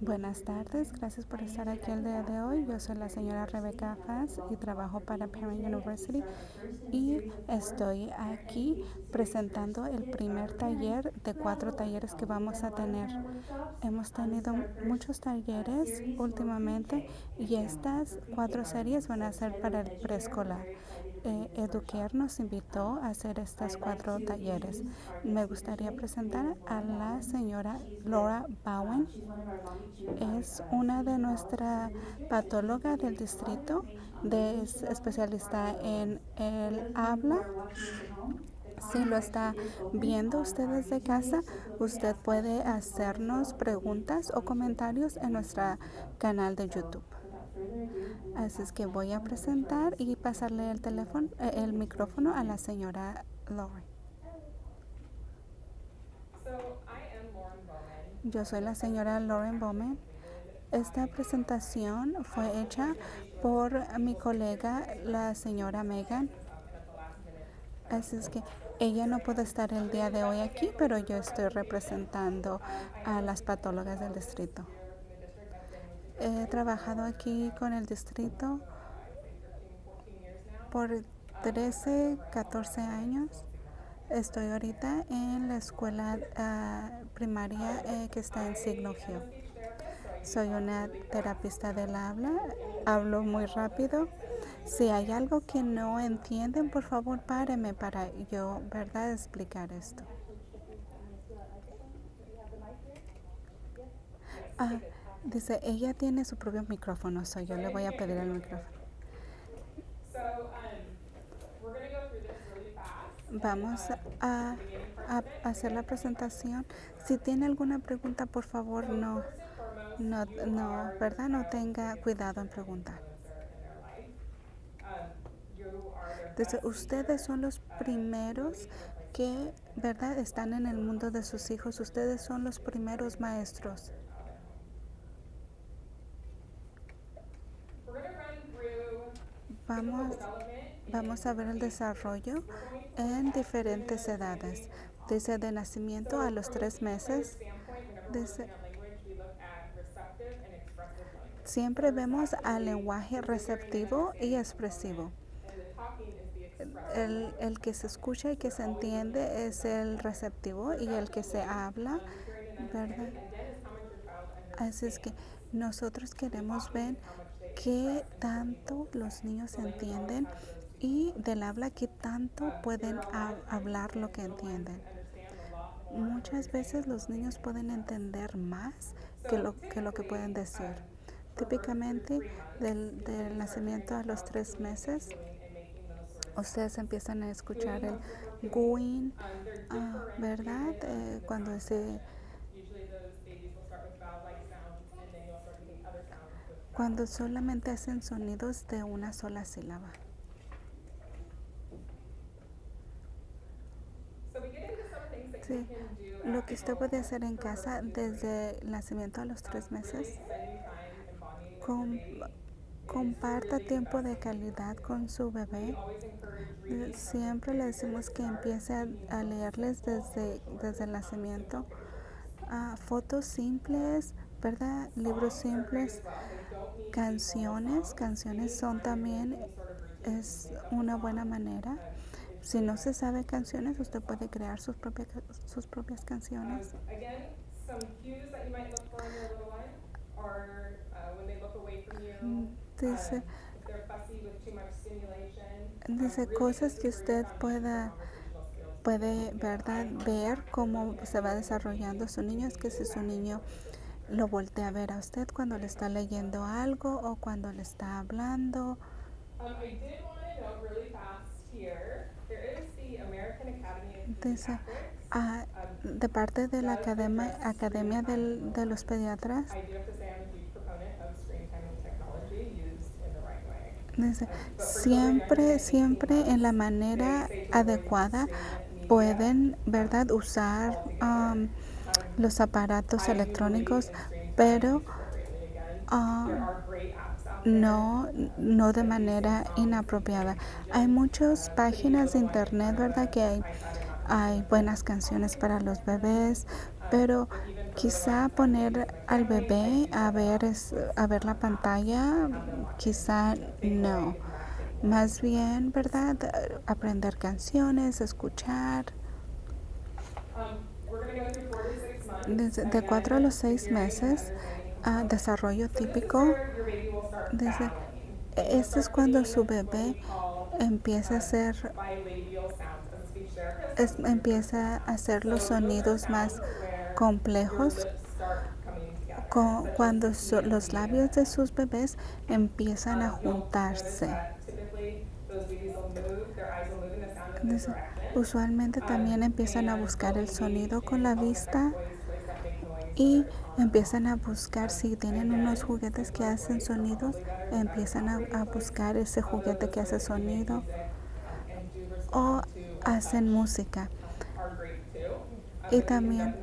Buenas tardes, gracias por estar aquí el día de hoy. Yo soy la señora Rebecca Fass y trabajo para Parent University y estoy aquí presentando el primer taller de 4 talleres que vamos a tener. Hemos tenido muchos talleres últimamente y estas 4 series van a ser para el preescolar. Educare nos invitó a hacer estos 4 talleres. Me gustaría presentar a la señora Laura Bowen. Es una de nuestra patóloga del distrito, es especialista en el habla. Si lo está viendo usted desde casa, usted puede hacernos preguntas o comentarios en nuestro canal de YouTube. Así es que voy a presentar y pasarle el micrófono a la señora Lauren. Yo soy la señora Lauren Bowman. Esta presentación fue hecha por mi colega, la señora Megan. Así es que ella no puede estar el día de hoy aquí, pero yo estoy representando a las patólogas del distrito. He trabajado aquí con el distrito por 13, 14 años. Estoy ahorita en la escuela primaria que está en Signal Hill. Soy una terapista del habla, hablo muy rápido. Si hay algo que no entienden, por favor, páreme para yo, ¿verdad?, explicar esto. Dice, ella tiene su propio micrófono, yo le voy a pedir el micrófono. Vamos a hacer la presentación. Si tiene alguna pregunta, por favor, ¿verdad? No tenga cuidado en preguntar. Entonces, ustedes son los primeros que, ¿verdad?, están en el mundo de sus hijos. Ustedes son los primeros maestros. Vamos a ver el desarrollo en diferentes edades. Desde de nacimiento a los 3 meses. Siempre vemos al lenguaje receptivo y expresivo. El que se escucha y que se entiende es el receptivo y el que se habla, ¿verdad? Así es que nosotros queremos ver qué tanto los niños entienden y del habla qué tanto pueden hablar lo que entienden. Muchas veces los niños pueden entender más que lo que pueden decir. Típicamente del nacimiento a los 3 meses, ustedes empiezan a escuchar el gooing, ¿verdad? Cuando solamente hacen sonidos de una sola sílaba. Sí. Lo que usted puede hacer en casa desde el nacimiento a los 3 meses, comparta tiempo de calidad con su bebé. Siempre le decimos que empiece a leerles desde el nacimiento. Fotos simples, ¿verdad? Libros simples. Canciones son también, es una buena manera. Si no se sabe canciones, usted puede crear sus propias canciones. Dice cosas que usted puede, ¿verdad?, ver cómo se va desarrollando su niño. Es que si su niño lo voltea a ver a usted cuando le está leyendo algo o cuando le está hablando. Dice, de parte de la Academia de los Pediatras, dice, siempre en la manera adecuada pueden, ¿verdad?, usar los aparatos electrónicos, pero no de manera inapropiada. Hay muchas páginas de internet, ¿verdad?, que hay buenas canciones para los bebés, pero Quizá poner al bebé a ver la pantalla, quizá no. Más bien, ¿verdad? Aprender canciones, escuchar. De 4 a los 6 meses, desarrollo típico. Desde, este es cuando su bebé empieza a empieza a hacer los sonidos más complejos, cuando los labios de sus bebés empiezan a juntarse. Entonces, usualmente también empiezan a buscar el sonido con la vista y empiezan a buscar si tienen unos juguetes que hacen sonidos, empiezan a buscar ese juguete que hace sonido o hacen música. Y también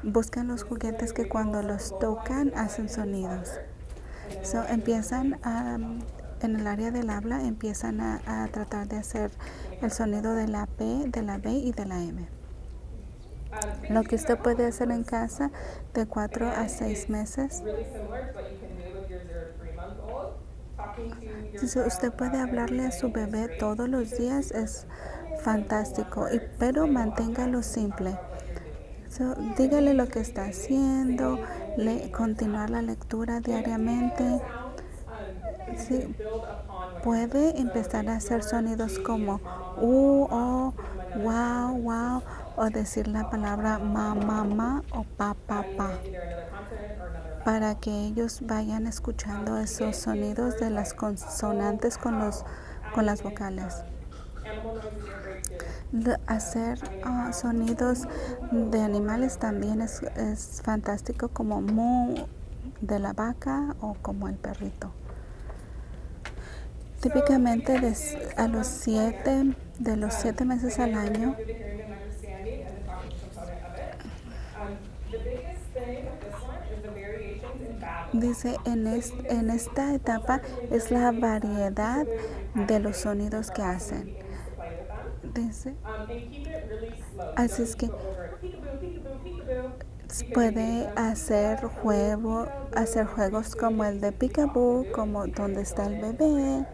buscan los juguetes que cuando los tocan hacen sonidos. Empiezan en el área del habla, empiezan a tratar de hacer el sonido de la P, de la B y de la M. Lo que usted puede hacer en casa de 4 a 6 meses. Si usted puede hablarle a su bebé todos los días, es fantástico, pero manténgalo simple. Dígale lo que está haciendo, continuar la lectura diariamente. Sí, puede empezar a hacer sonidos como oh, wow, wow, o decir la palabra mamá o pa, para que ellos vayan escuchando esos sonidos de las consonantes con las vocales. Hacer sonidos de animales también es fantástico, como mu de la vaca o como el perrito. Típicamente de los 7 meses al año, dice, en esta etapa es la variedad de los sonidos que hacen. Dice, así es que puede hacer juegos como el de Peekaboo, como donde está el bebé.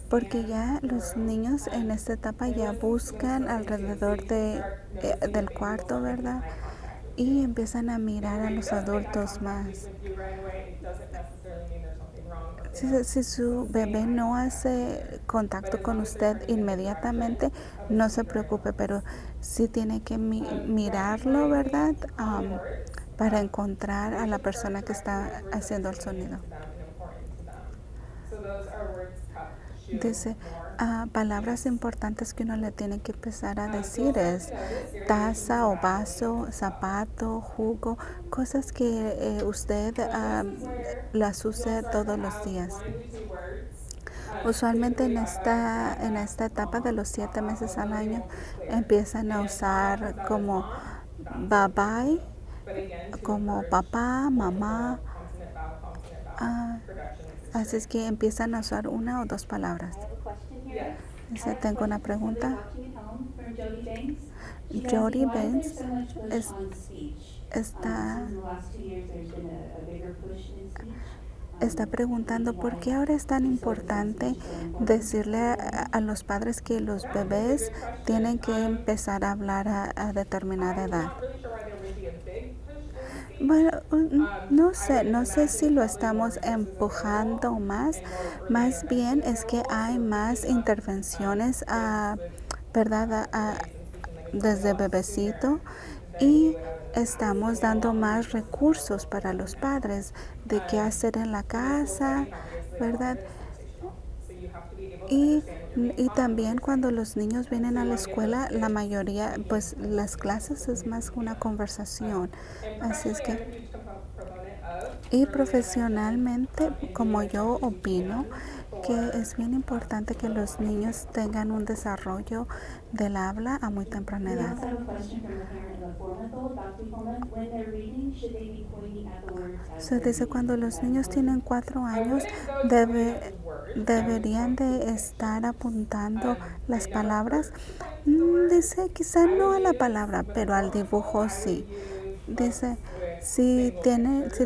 Porque ya los niños en esta etapa ya buscan alrededor del cuarto, ¿verdad? Y empiezan a mirar a los adultos más. Si su bebé no hace contacto con usted inmediatamente, no se preocupe, pero sí tiene que mirarlo, ¿verdad? Para encontrar a la persona que está haciendo el sonido. Dice, palabras importantes que uno le tiene que empezar a decir es taza o vaso, zapato, jugo, cosas que usted las use todos los días. Usualmente en esta etapa de los 7 meses al año empiezan a usar como bye bye, como papá, mamá. Así es que empiezan a usar una o dos palabras. Tengo una pregunta. Jody Banks está preguntando por qué ahora es tan importante decirle a los padres que los bebés tienen que empezar a hablar a determinada edad. Bueno, no sé si lo estamos empujando más bien es que hay más intervenciones, ¿verdad? Desde bebecito, y estamos dando más recursos para los padres de qué hacer en la casa, ¿verdad? Y también cuando los niños vienen a la escuela, la mayoría, pues las clases es más una conversación. Así es que, y profesionalmente, como yo opino, que es bien importante que los niños tengan un desarrollo del habla a muy temprana edad. Dice, cuando los niños tienen 4 años, deberían de estar apuntando las palabras. Dice, quizá no a la palabra, pero al dibujo sí. Dice, si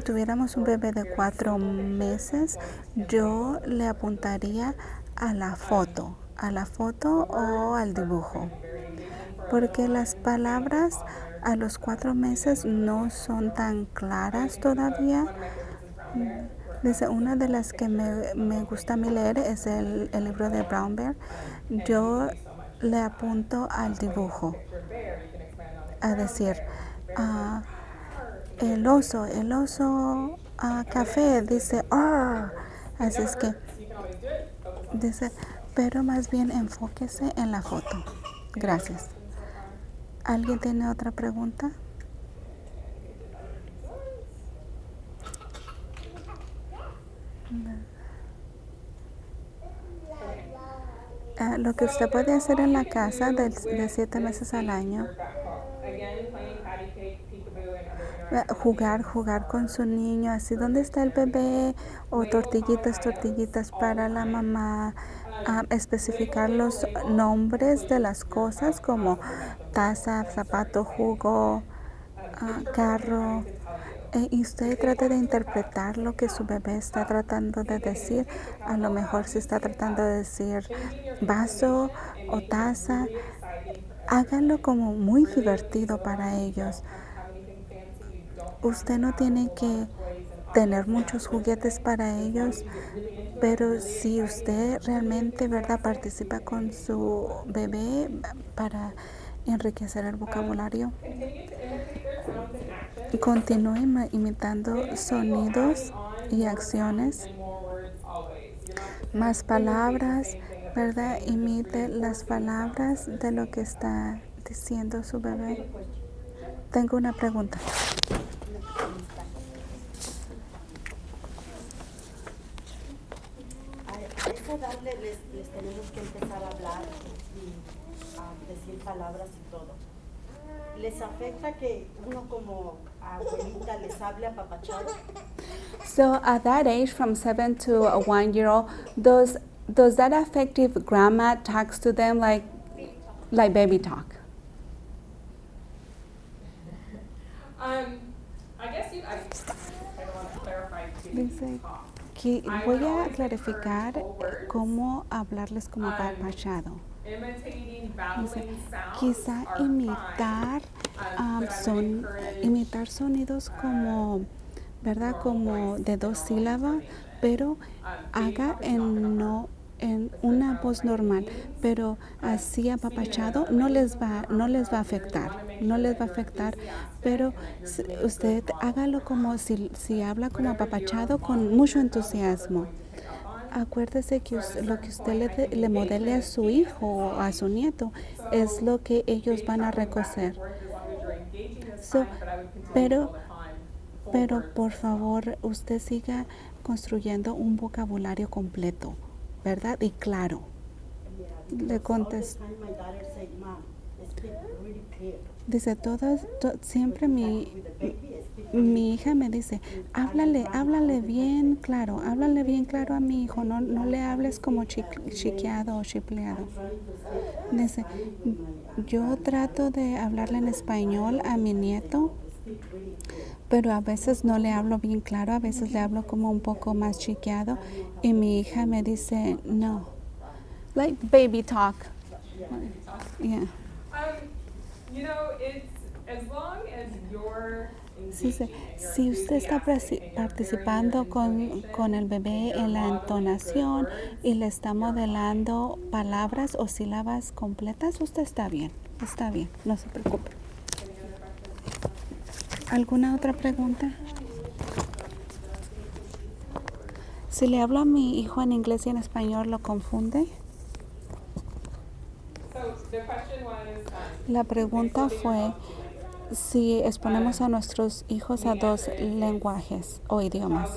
tuviéramos un bebé de 4 meses, yo le apuntaría a la foto o al dibujo, porque las palabras a los 4 meses no son tan claras todavía. Dice, una de las que me gusta a mí leer es el libro de Brown Bear. Yo le apunto al dibujo, a decir, el oso café, dice, "Arr". Así es que, dice, pero más bien enfóquese en la foto. Gracias. ¿Alguien tiene otra pregunta? Lo que usted puede hacer en la casa de 7 meses al año, jugar con su niño, así, ¿dónde está el bebé? O tortillitas para la mamá, especificar los nombres de las cosas como taza, zapato, jugo, carro. Y usted trate de interpretar lo que su bebé está tratando de decir. A lo mejor si está tratando de decir vaso o taza, hágalo como muy divertido para ellos. Usted no tiene que tener muchos juguetes para ellos, pero si usted realmente, ¿verdad?, participa con su bebé para enriquecer el vocabulario, continúe imitando sonidos y acciones, más palabras, ¿verdad? Imite las palabras de lo que está diciendo su bebé. Tengo una pregunta. A esa edad les tenemos que empezar a hablar y a decir palabras y todo. ¿Les afecta que uno como abuelita les hable apapachado? So at that age, from 7 to a 1-year-old, does that affect if grandma talks to them like baby talk? I guess I don't want to clarify Dice que voy a clarificar cómo hablarles como apapachado. Dice, quizá imitar sonidos como, ¿verdad?, como de 2 sílabas, pero haga en una voz normal, pero así apapachado no les va a afectar, pero usted hágalo como si habla como apapachado con mucho entusiasmo. Acuérdese que lo que usted le modele a su hijo o a su nieto es lo que ellos van a reconocer. Pero por favor, usted siga construyendo un vocabulario completo, ¿verdad? Y claro. Le contestó. Dice, siempre mi hija me dice, háblale bien claro a mi hijo, no le hables como chiqueado o chipleado. Dice, yo trato de hablarle en español a mi nieto, pero a veces no le hablo bien claro, a veces le hablo como un poco más chiqueado y mi hija me dice, no, like baby talk. Yeah. You know, it's as long as you're si usted está participando con el bebé en la entonación y le está modelando palabras o sílabas completas, usted está bien, no se preocupe. ¿Alguna otra pregunta? Si le hablo a mi hijo en inglés y en español, ¿lo confunde? La pregunta fue si exponemos a nuestros hijos a 2 lenguajes o idiomas.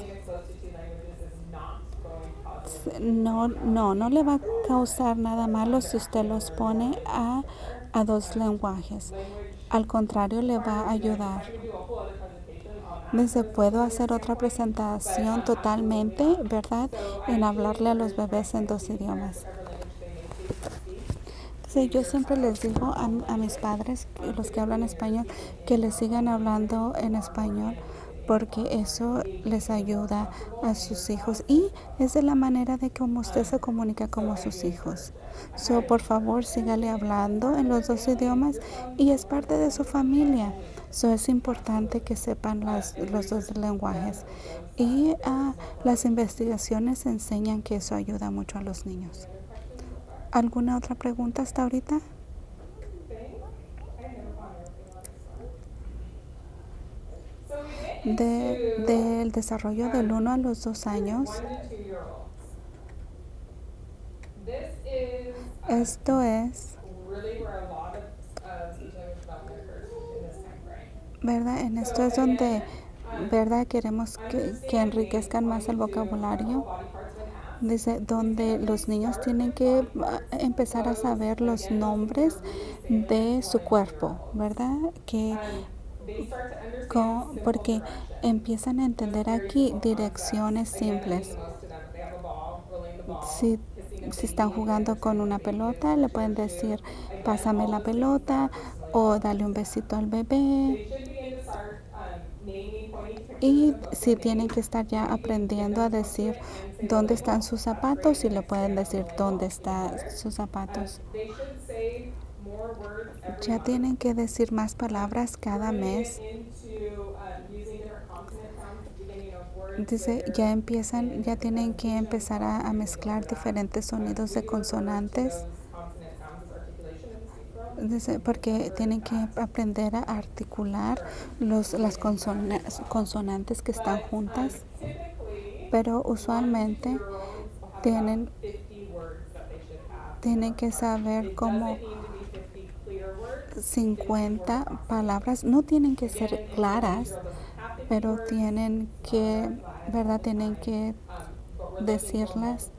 No le va a causar nada malo si usted los pone a 2 lenguajes. Al contrario, le va a ayudar. Dice, puedo hacer otra presentación totalmente, ¿verdad? En hablarle a los bebés en 2 idiomas. Sí, yo siempre les digo a mis padres, los que hablan español, que les sigan hablando en español porque eso les ayuda a sus hijos y es de la manera de cómo usted se comunica con sus hijos. So, por favor, sígale hablando en los 2 idiomas y es parte de su familia. So, es importante que sepan los 2 lenguajes y las investigaciones enseñan que eso ayuda mucho a los niños. ¿Alguna otra pregunta hasta ahorita? Del desarrollo del 1 a los 2 años. Esto es, ¿verdad? En esto es donde, ¿verdad? Queremos que enriquezcan más el vocabulario. Dice, donde los niños tienen que empezar a saber los nombres de su cuerpo, ¿verdad? Porque empiezan a entender aquí direcciones simples. Si están jugando con una pelota, le pueden decir, pásame la pelota o dale un besito al bebé. Y si tienen que estar ya aprendiendo a decir dónde están sus zapatos y le pueden decir dónde están sus zapatos. Ya tienen que decir más palabras cada mes. Dice, ya tienen que empezar a mezclar diferentes sonidos de consonantes. Dice, porque tienen que aprender a articular las consonantes que están juntas, pero usualmente tienen que saber como 50 palabras. No tienen que ser claras, pero tienen que, ¿verdad? Tienen que decirlas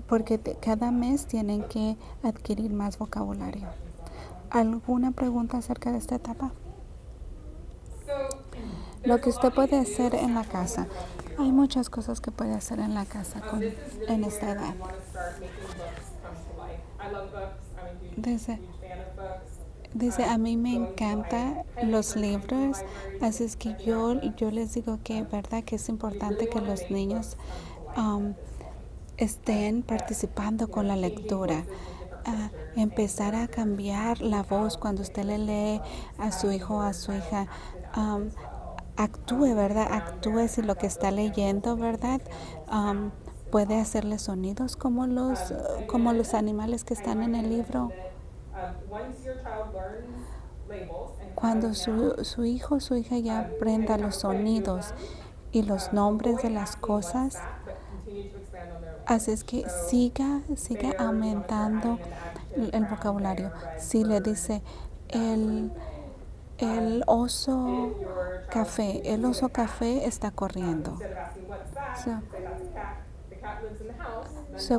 porque cada mes tienen que adquirir más vocabulario. ¿Alguna pregunta acerca de esta etapa? Lo que usted puede hacer en la casa. Hay muchas cosas que puede hacer en la casa en esta edad. Dice, a mí me encantan los libros, así es que yo les digo que, ¿verdad? Que es importante que los niños estén participando con la lectura. Empezar a cambiar la voz cuando usted le lee a su hijo o a su hija. Actúe, ¿verdad? Actúe si lo que está leyendo, ¿verdad? Puede hacerle sonidos como los animales que están en el libro. Cuando su hijo o su hija ya aprenda los sonidos y los nombres de las cosas, así es que siga aumentando el vocabulario. Si le dice el oso café está corriendo.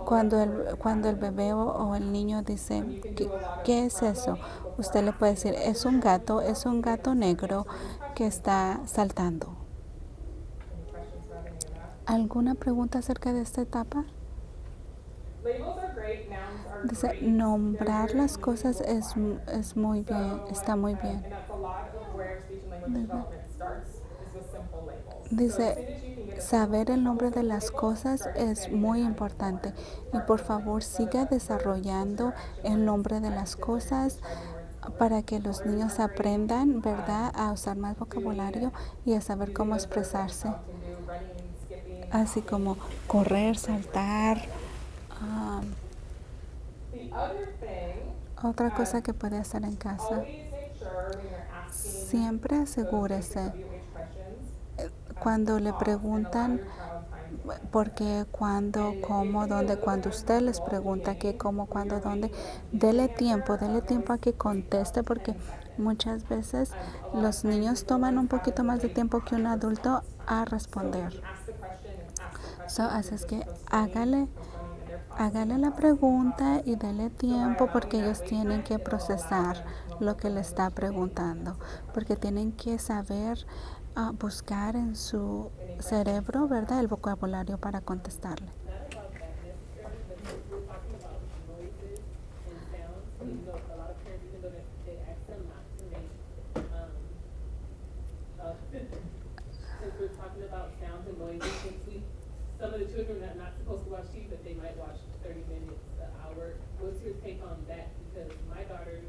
Cuando el bebé o el niño dice, ¿qué es eso? Usted le puede decir, es un gato negro que está saltando. ¿Alguna pregunta acerca de esta etapa? Dice, nombrar las cosas es muy bien, está muy bien. Dice, saber el nombre de las cosas es muy importante y por favor siga desarrollando el nombre de las cosas para que los niños aprendan, ¿verdad?, a usar más vocabulario y a saber cómo expresarse. Así como correr, saltar. Otra cosa que puede hacer en casa, siempre asegúrese cuando le preguntan por qué, cuándo, cómo, dónde, cuando usted les pregunta qué, cómo, cuándo, dónde, dele tiempo a que conteste porque muchas veces los niños toman un poquito más de tiempo que un adulto a responder. Así es que hágale la pregunta y dele tiempo porque ellos tienen que procesar lo que le está preguntando, porque tienen que saber buscar en su cerebro, ¿verdad?, el vocabulario para contestarle. Not about that necessarily, but we're talking about noises and sounds. You know, a lot of parents, even though they ask them not to make, since we're talking about sounds and noises, some of the children are not supposed to watch TV, but they might watch 30 minutes, an hour. What's your take on that? Because my daughter,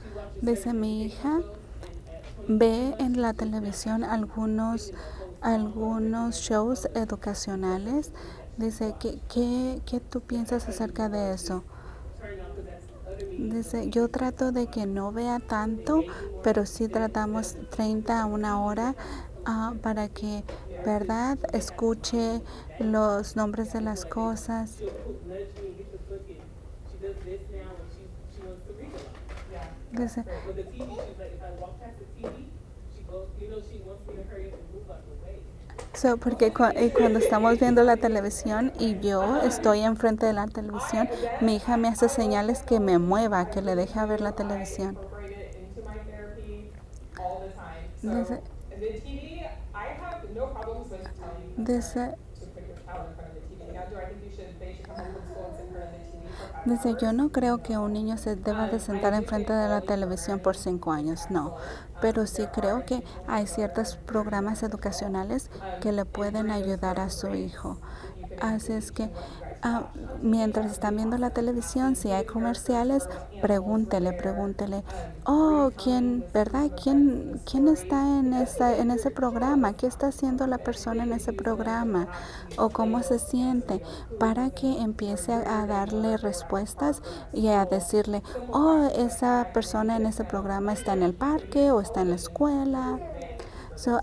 she watches Dice certain mi hija, shows, and at 20 ve en la televisión algunos shows educacionales. Dice, ¿qué tú piensas acerca de eso? turn on, because that's other media. Dice, yo trato de que no vea tanto, pero sí tratamos 30 a una hora para que, ¿verdad?, escuche los nombres de las cosas. She'll nudge me and get the book, and she does this now, and she wants to read a lot. Yeah. Dice, With the TV, she's like, if I walk past the TV, she goes, you know, she wants me to hurry up and move out the way. porque cuando estamos viendo la televisión y yo estoy enfrente de la televisión, mi hija me hace señales que me mueva, que le deje ver la televisión. Incorporate it into my therapy all the time. Dice, So the TV, I have no problems with telling you dice, to put your child in front of the TV. Now, do I think they should come home from school and sit in front of the TV for 5 Dice, hours? yo no creo que un niño se deba de sentar enfrente de la televisión por 5 años, no. Pero sí creo que hay ciertos programas educacionales que le pueden ayudar a su hijo. Así es que mientras están viendo la televisión, si hay comerciales, pregúntele, oh, ¿verdad? ¿Quién está en ese programa? ¿Qué está haciendo la persona en ese programa? ¿O cómo se siente? Para que empiece a darle respuestas y a decirle, oh, esa persona en ese programa está en el parque o está en la escuela.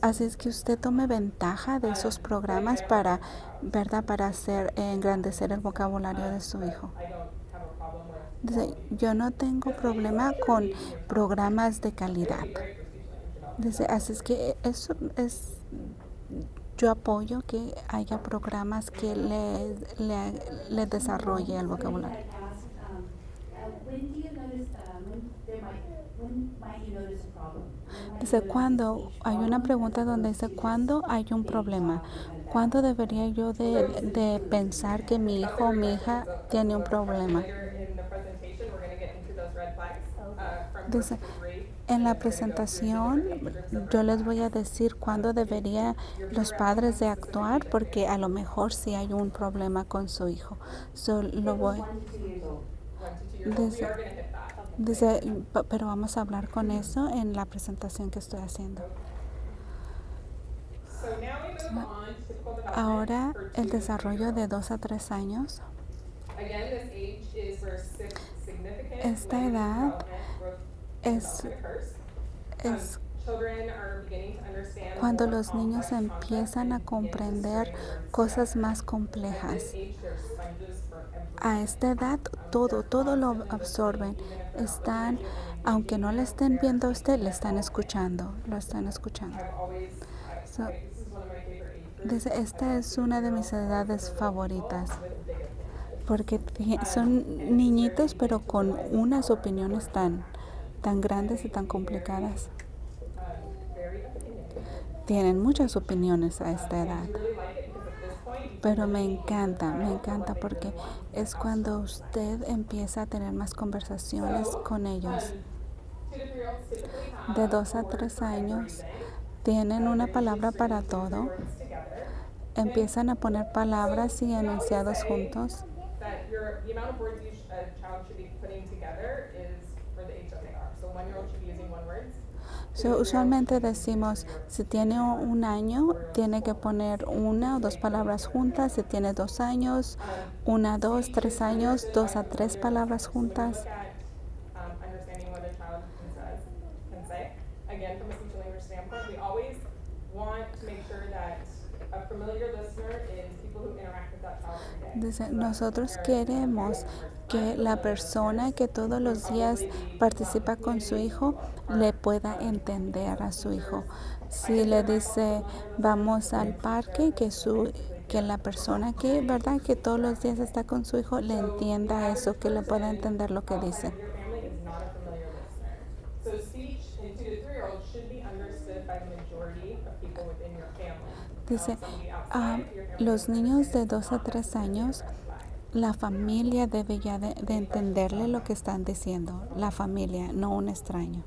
Así es que usted tome ventaja de esos programas para, ¿verdad?, para engrandecer el vocabulario de su hijo. I don't have a problem with Dice, yo no tengo problema con programas de calidad. Dice, así es que yo apoyo que haya programas que le desarrolle el vocabulario. Dice, hay una pregunta donde dice, ¿cuándo hay un problema? ¿Cuándo debería yo de pensar que mi hijo o mi hija tiene un problema? later in the presentation, we're going to get into those red flags from Dice, first grade. en la presentación yo les voy a decir cuándo debería los padres de actuar, porque a lo mejor sí hay un problema con su hijo. Lo voy. 1 to 2 years old. We Dice, are going to hit that. pero vamos a hablar con eso en la presentación que estoy haciendo. So now we move on to typical development Ahora for 2 el to desarrollo 3 de 2 a 3 años. Again, this age is where significant Esta language edad development, growth es, development occurs. es Children are beginning to understand cuando more los niños complex concepts empiezan a and begin to comprender string words cosas together. más At complejas. this age, they're sponges for everything. A esta edad todo lo absorben. Están, aunque no le estén viendo a usted, le están escuchando, lo están escuchando. I've always, So, this is one of my favorite age groups. Dice, esta es una de mis edades favoritas, With big opinions. porque son niñitos, pero con unas opiniones tan grandes y tan complicadas. Very opinionated. Tienen muchas opiniones a esta edad. Really like it because at this point, Pero me encanta porque es cuando usted empieza a tener más conversaciones con ellos. 2 to 3-year-olds typically have De 2 a 3 años tienen una palabra para todo, words together. empiezan a poner palabras y enunciados juntos. That the amount of words a child should be putting together is for the age that they are. So 1-year-old should be using 1 word. Usualmente decimos, si tiene un año, tiene que poner 1 o 2 palabras juntas. Si tiene 2 años, 1 a 2, 3 años, 2 a 3 palabras juntas. Look at understanding what a child can say. Again, from a speech and language standpoint, we always want to make sure that a familiar listener is people who interact with that child every day. Dice, nosotros queremos que la persona que todos los días participa con su hijo le pueda entender a su hijo. Si le dice vamos al parque, que la persona que, ¿verdad?, que todos los días está con su hijo le entienda eso, que le pueda entender lo que dice. Your family is not a familiar listener. Dice, somebody outside, your family los doesn't niños de understand, 2 a not 3 necessarily años, the red flag. la familia debe ya de entenderle lo que están diciendo. La familia, no un extraño.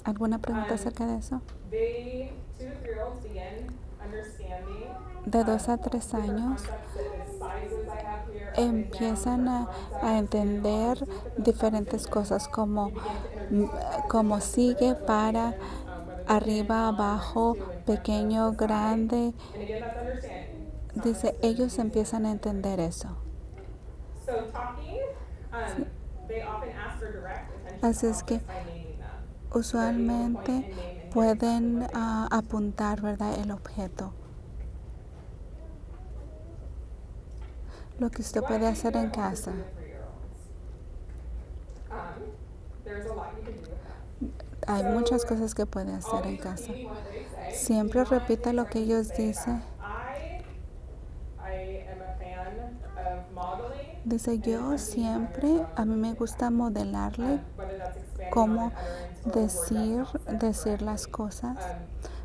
¿Alguna pregunta acerca de eso? They, 2 to 3-year-olds begin understanding De 2 a 3 different años concepts, the sizes I have here, up and down, empiezan different a concepts, entender and what diferentes cosas como, we begin to introduce como sigue para whether they arriba, on, abajo, next to, in front of, pequeño, beside. grande. And again, that's understanding. It's not Dice, necessarily ellos using empiezan a that. entender eso. So talking, they often ask for direct attention Así to es que objects by naming them. usualmente pueden apuntar, ¿verdad?, el objeto. Lo que usted puede hacer en casa. There's a lot you can do with that. Hay muchas cosas que puede hacer en casa. Siempre repita lo que ellos dicen. I am a fan of modeling. Dice, yo siempre, a mí me gusta modelarle Whether that's expanding cómo on an utterance or a word that's not said decir correctly. las cosas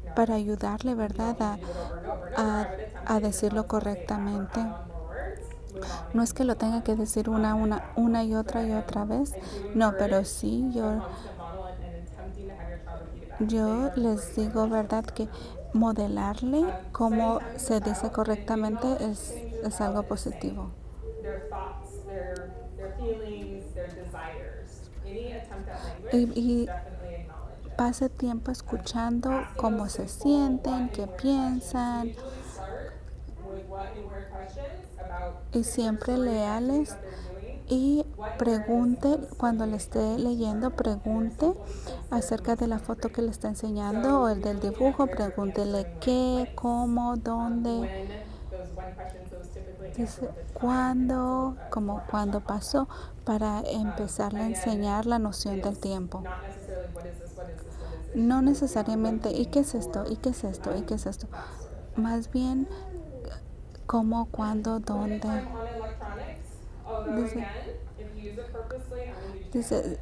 No, para ayudarle, ¿verdad?, you don't need to do it over and over and over. a I would attempt a it, decirlo just not to say it back or correctamente. add on more words, move on No and es que lo continue tenga on. que decir una y otra vez. I do No, pero encourage sí, a yo, constant model and attempting to have your child repeat it back. They yo learn les great digo, language. ¿verdad?, que modelarle cómo Spending time with se your dice child, correctamente and es things your child algo is positivo. saying. Their thoughts, their feelings, their desires. Any attempt at Y language, definitely acknowledge it. pase tiempo escuchando Asking cómo those se simple sienten, what qué and where piensan, questions. We usually start with what and where questions about y particular siempre story or activity léales that they're doing. y What and where pregunte, is supposed cuando to le be esté leyendo, pregunte acerca de la foto que le está enseñando o el del dibujo, pregúntele qué, cómo, dónde, dice cuándo, como cuándo pasó, para empezarle a enseñar la noción del tiempo. No necesariamente, ¿y qué es esto? ¿Y qué es esto? ¿Y qué es esto? Más bien, cómo, cuándo, dónde. Dice,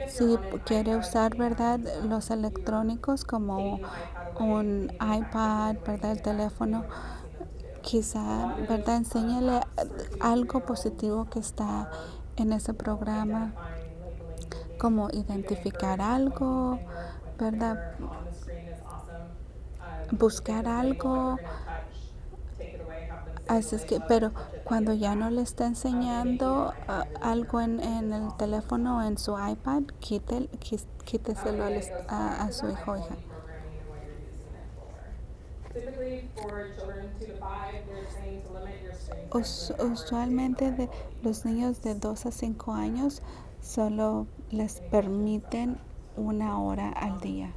si quiere usar, ¿verdad?, los electrónicos como un iPad, ¿verdad?, el teléfono, quizá, ¿verdad?, enséñale algo positivo que está en ese programa, como identificar algo, ¿verdad?, buscar algo. Así es que, pero cuando ya no le está enseñando algo en el teléfono o en su iPad, quíteselo a su hijo o hija. Usualmente de los niños de 2 a 5 años solo les permiten 1 hora al día.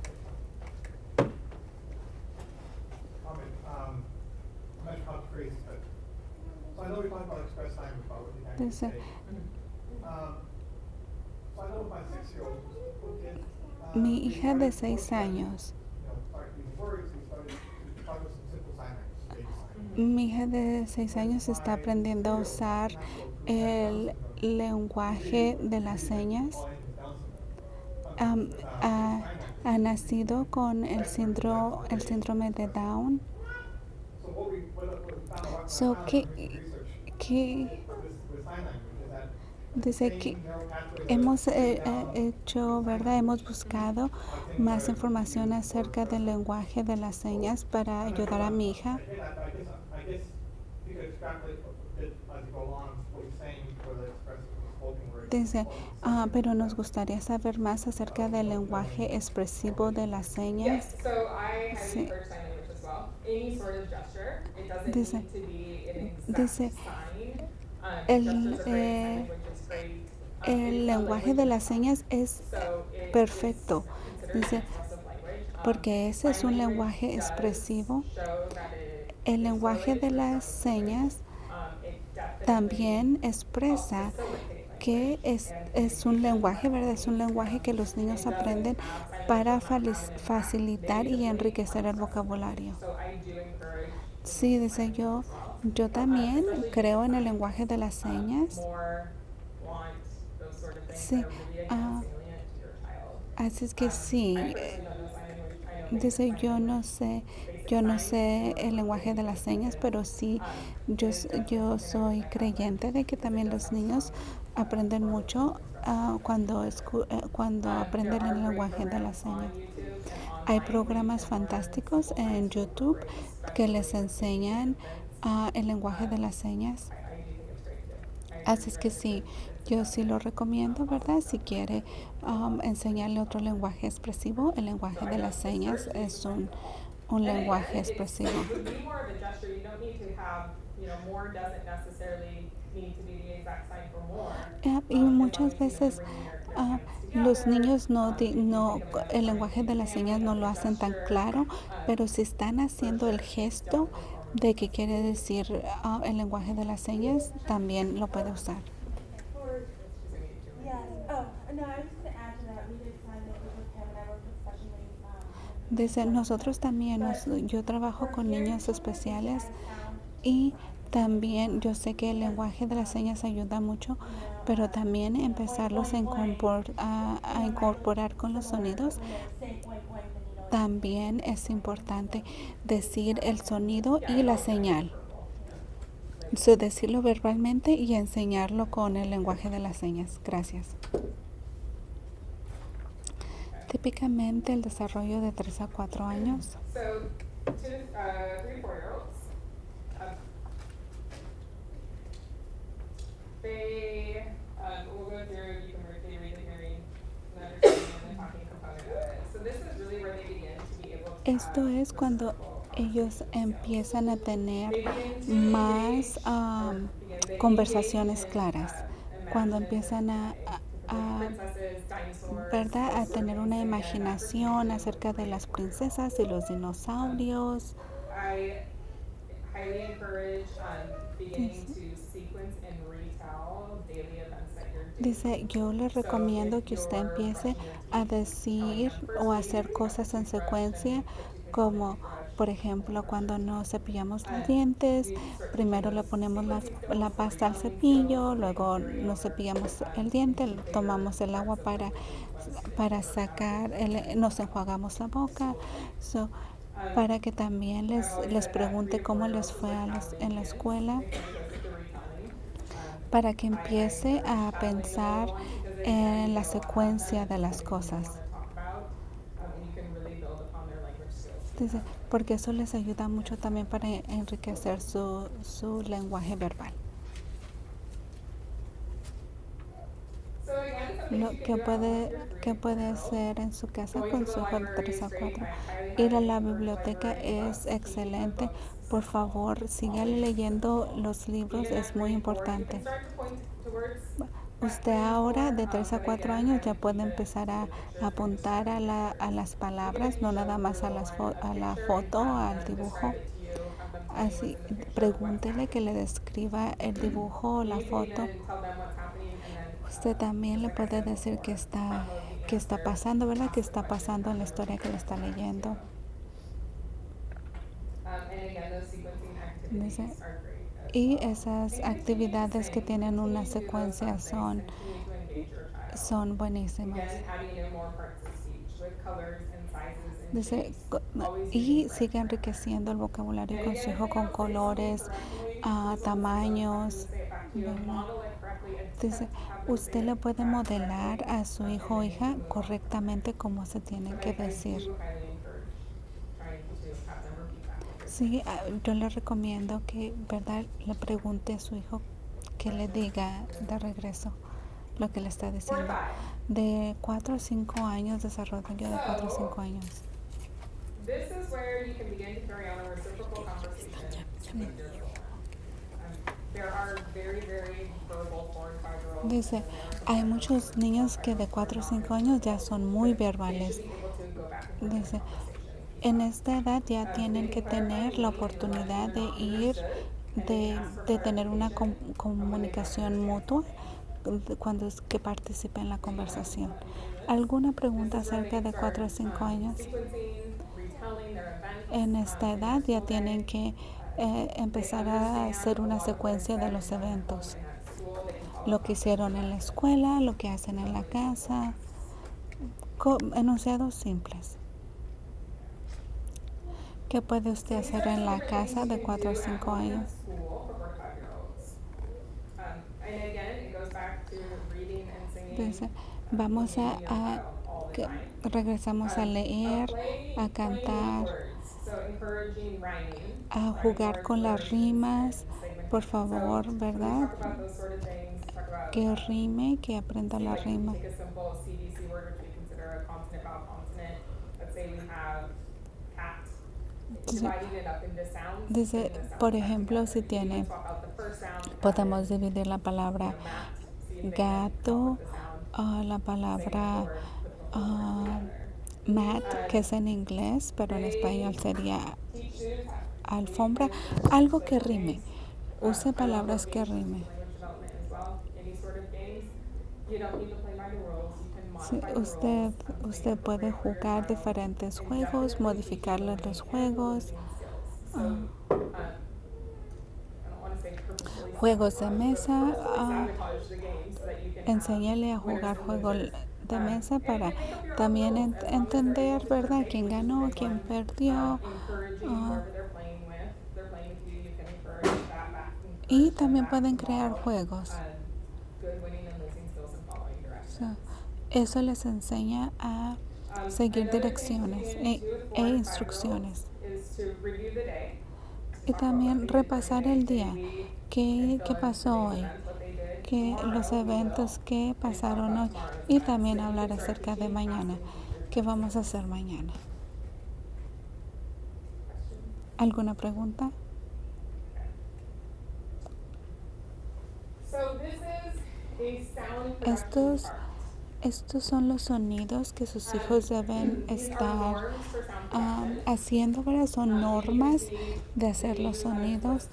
I know we talked about express time about what you can Dice, say. So I know my 6-year-old kid. mi hija de 6 años, Start using words. We started with some simple sign language, baby sign. mi hija de 6 años está aprendiendo a usar el lenguaje de las señas. Ha nacido con el síndrome de Down. So what we found out So, with ¿qué, research with sign language is that dice que hemos hecho, ¿verdad? Hemos buscado más información acerca del lenguaje de las señas para ayudar a mi hija. I guess you could extrapolate a bit as you go along what you're saying for the express spoken word. Dice, pero nos gustaría saber más acerca del lenguaje expresivo de las señas. Yes, so I highly Sí. encourage sign language as well. Any sort of gesture, it doesn't Dice- need to be an exact dice, sign. el, Gestures are great, sign language is great. El It's a lenguaje de language las señas es so it perfecto. is considered Dice, an expressive language. porque ese es Sign un language lenguaje does expresivo. show that it El is lenguaje de correlated las with expressive language. señas It definitely también helps expresa facilitate que language and es un lenguaje, ¿verdad? Es un lenguaje que los niños aprenden para facilitar y enriquecer el vocabulario. so I do encourage Sí, dice yo también creo en el lenguaje de las señas. more, want, those sort of things Sí, that are really again salient to your child. Así es que sí, I personally don't know sign language. I Dice, yo no sé el lenguaje de las señas, pero sí, yo soy creyente de que también los niños aprenden mucho cuando aprenden el lenguaje de las señas. Hay programas fantásticos en YouTube que les enseñan el lenguaje de las señas. Así es que sí, yo sí lo recomiendo, ¿verdad? Si quiere enseñarle otro lenguaje expresivo, el lenguaje de las señas es un lenguaje expresivo. It would be more of a gesture. You don't need to have, more doesn't necessarily need to be the exact sign for more. Y muchas veces los niños el lenguaje de las señas no lo hacen tan claro, pero si están haciendo el gesto de que quiere decir el lenguaje de las señas, también lo puede usar. Yes. Oh, no, I was just gonna add to that. We did sign it with Pam and I worked with special needs. Dice, nosotros también, yo trabajo con niños especiales y también yo sé que el lenguaje de las señas ayuda mucho, pero también empezarlos a incorporar con los sonidos. También es importante decir el sonido y la señal. Decirlo verbalmente y enseñarlo con el lenguaje de las señas. Gracias. Típicamente el desarrollo de 3 a 4 años. So, 3 to 4-year-olds, they will go through, you can briefly read the hearing and understanding and the talking component of it. So this is really where they begin to be able to Esto es cuando ellos empiezan a tener más conversaciones claras, cuando empiezan ¿verdad? A tener una imaginación acerca de las princesas y los dinosaurios. I highly encourage beginning to sequence and retell daily events that you're doing. Dice, yo le recomiendo que usted empiece a decir o hacer cosas en secuencia, como por ejemplo cuando nos cepillamos los dientes, primero le ponemos la pasta al cepillo, luego nos cepillamos el diente, tomamos el agua para sacar, nos enjuagamos la boca, para que también les pregunte cómo les fue en la escuela, para que empiece a pensar en la secuencia de las cosas. Dice, porque eso les ayuda mucho también para enriquecer su lenguaje verbal. Lo que puede hacer en su casa con su hijo de 3 a 4. Ir a la biblioteca es excelente. Por favor, siga leyendo los libros, es muy importante. Usted ahora de 3 a 4 años ya puede empezar a apuntar a las palabras, no nada más a la foto, al dibujo. Así, pregúntele que le describa el dibujo o la foto. Usted también le puede decir qué está pasando, ¿verdad? ¿Qué está pasando en la historia que le está leyendo? Dice, y esas actividades que tienen una secuencia son buenísimas. Dice, y sigue enriqueciendo el vocabulario con su hijo con colores, tamaños. Dice, usted le puede modelar a su hijo o hija correctamente cómo se tienen que decir. Sí, yo le recomiendo que, ¿verdad?, le pregunte a su hijo que le diga de regreso lo que le está diciendo. De 4 a 5 años, desarrollo de 4 a 5 años. This is where you can begin to carry on a reciprocal conversation. There are very, very verbal 4 and 5-year-olds. Dice, hay muchos niños que de 4 o 5 años ya son muy verbales. Dice, en esta edad ya tienen que tener la oportunidad de tener una comunicación mutua cuando es que participe en la conversación. ¿Alguna pregunta acerca de 4 o 5 años? En esta edad ya tienen que empezar a hacer una secuencia de los eventos. Lo que hicieron en la escuela, lo que hacen en la casa, enunciados simples. ¿Qué puede usted hacer en la casa de 4 o 5 años? And again, it goes back to reading and singing. Dice, vamos que regresamos a leer, a cantar, a jugar con las rimas, por favor, ¿verdad? Que rime, que aprenda la rima. Dice, por ejemplo, si tiene, podemos dividir la palabra gato, la palabra mat, que es en inglés, pero en español sería alfombra, algo que rime. Use palabras que rime. Sí, usted puede jugar diferentes juegos, modificarle los juegos, juegos de mesa, enséñale a jugar juegos de mesa para también entender, ¿verdad?, quién ganó, quién perdió. Y también pueden crear juegos. Eso les enseña a seguir direcciones e instrucciones. Y también repasar el día. ¿Qué pasó hoy? Los eventos que pasaron hoy. Y también hablar acerca de mañana. ¿Qué vamos a hacer mañana? ¿Alguna pregunta? Estos son los sonidos que sus hijos deben estar haciendo, ¿verdad? Son normas de hacer los sonidos.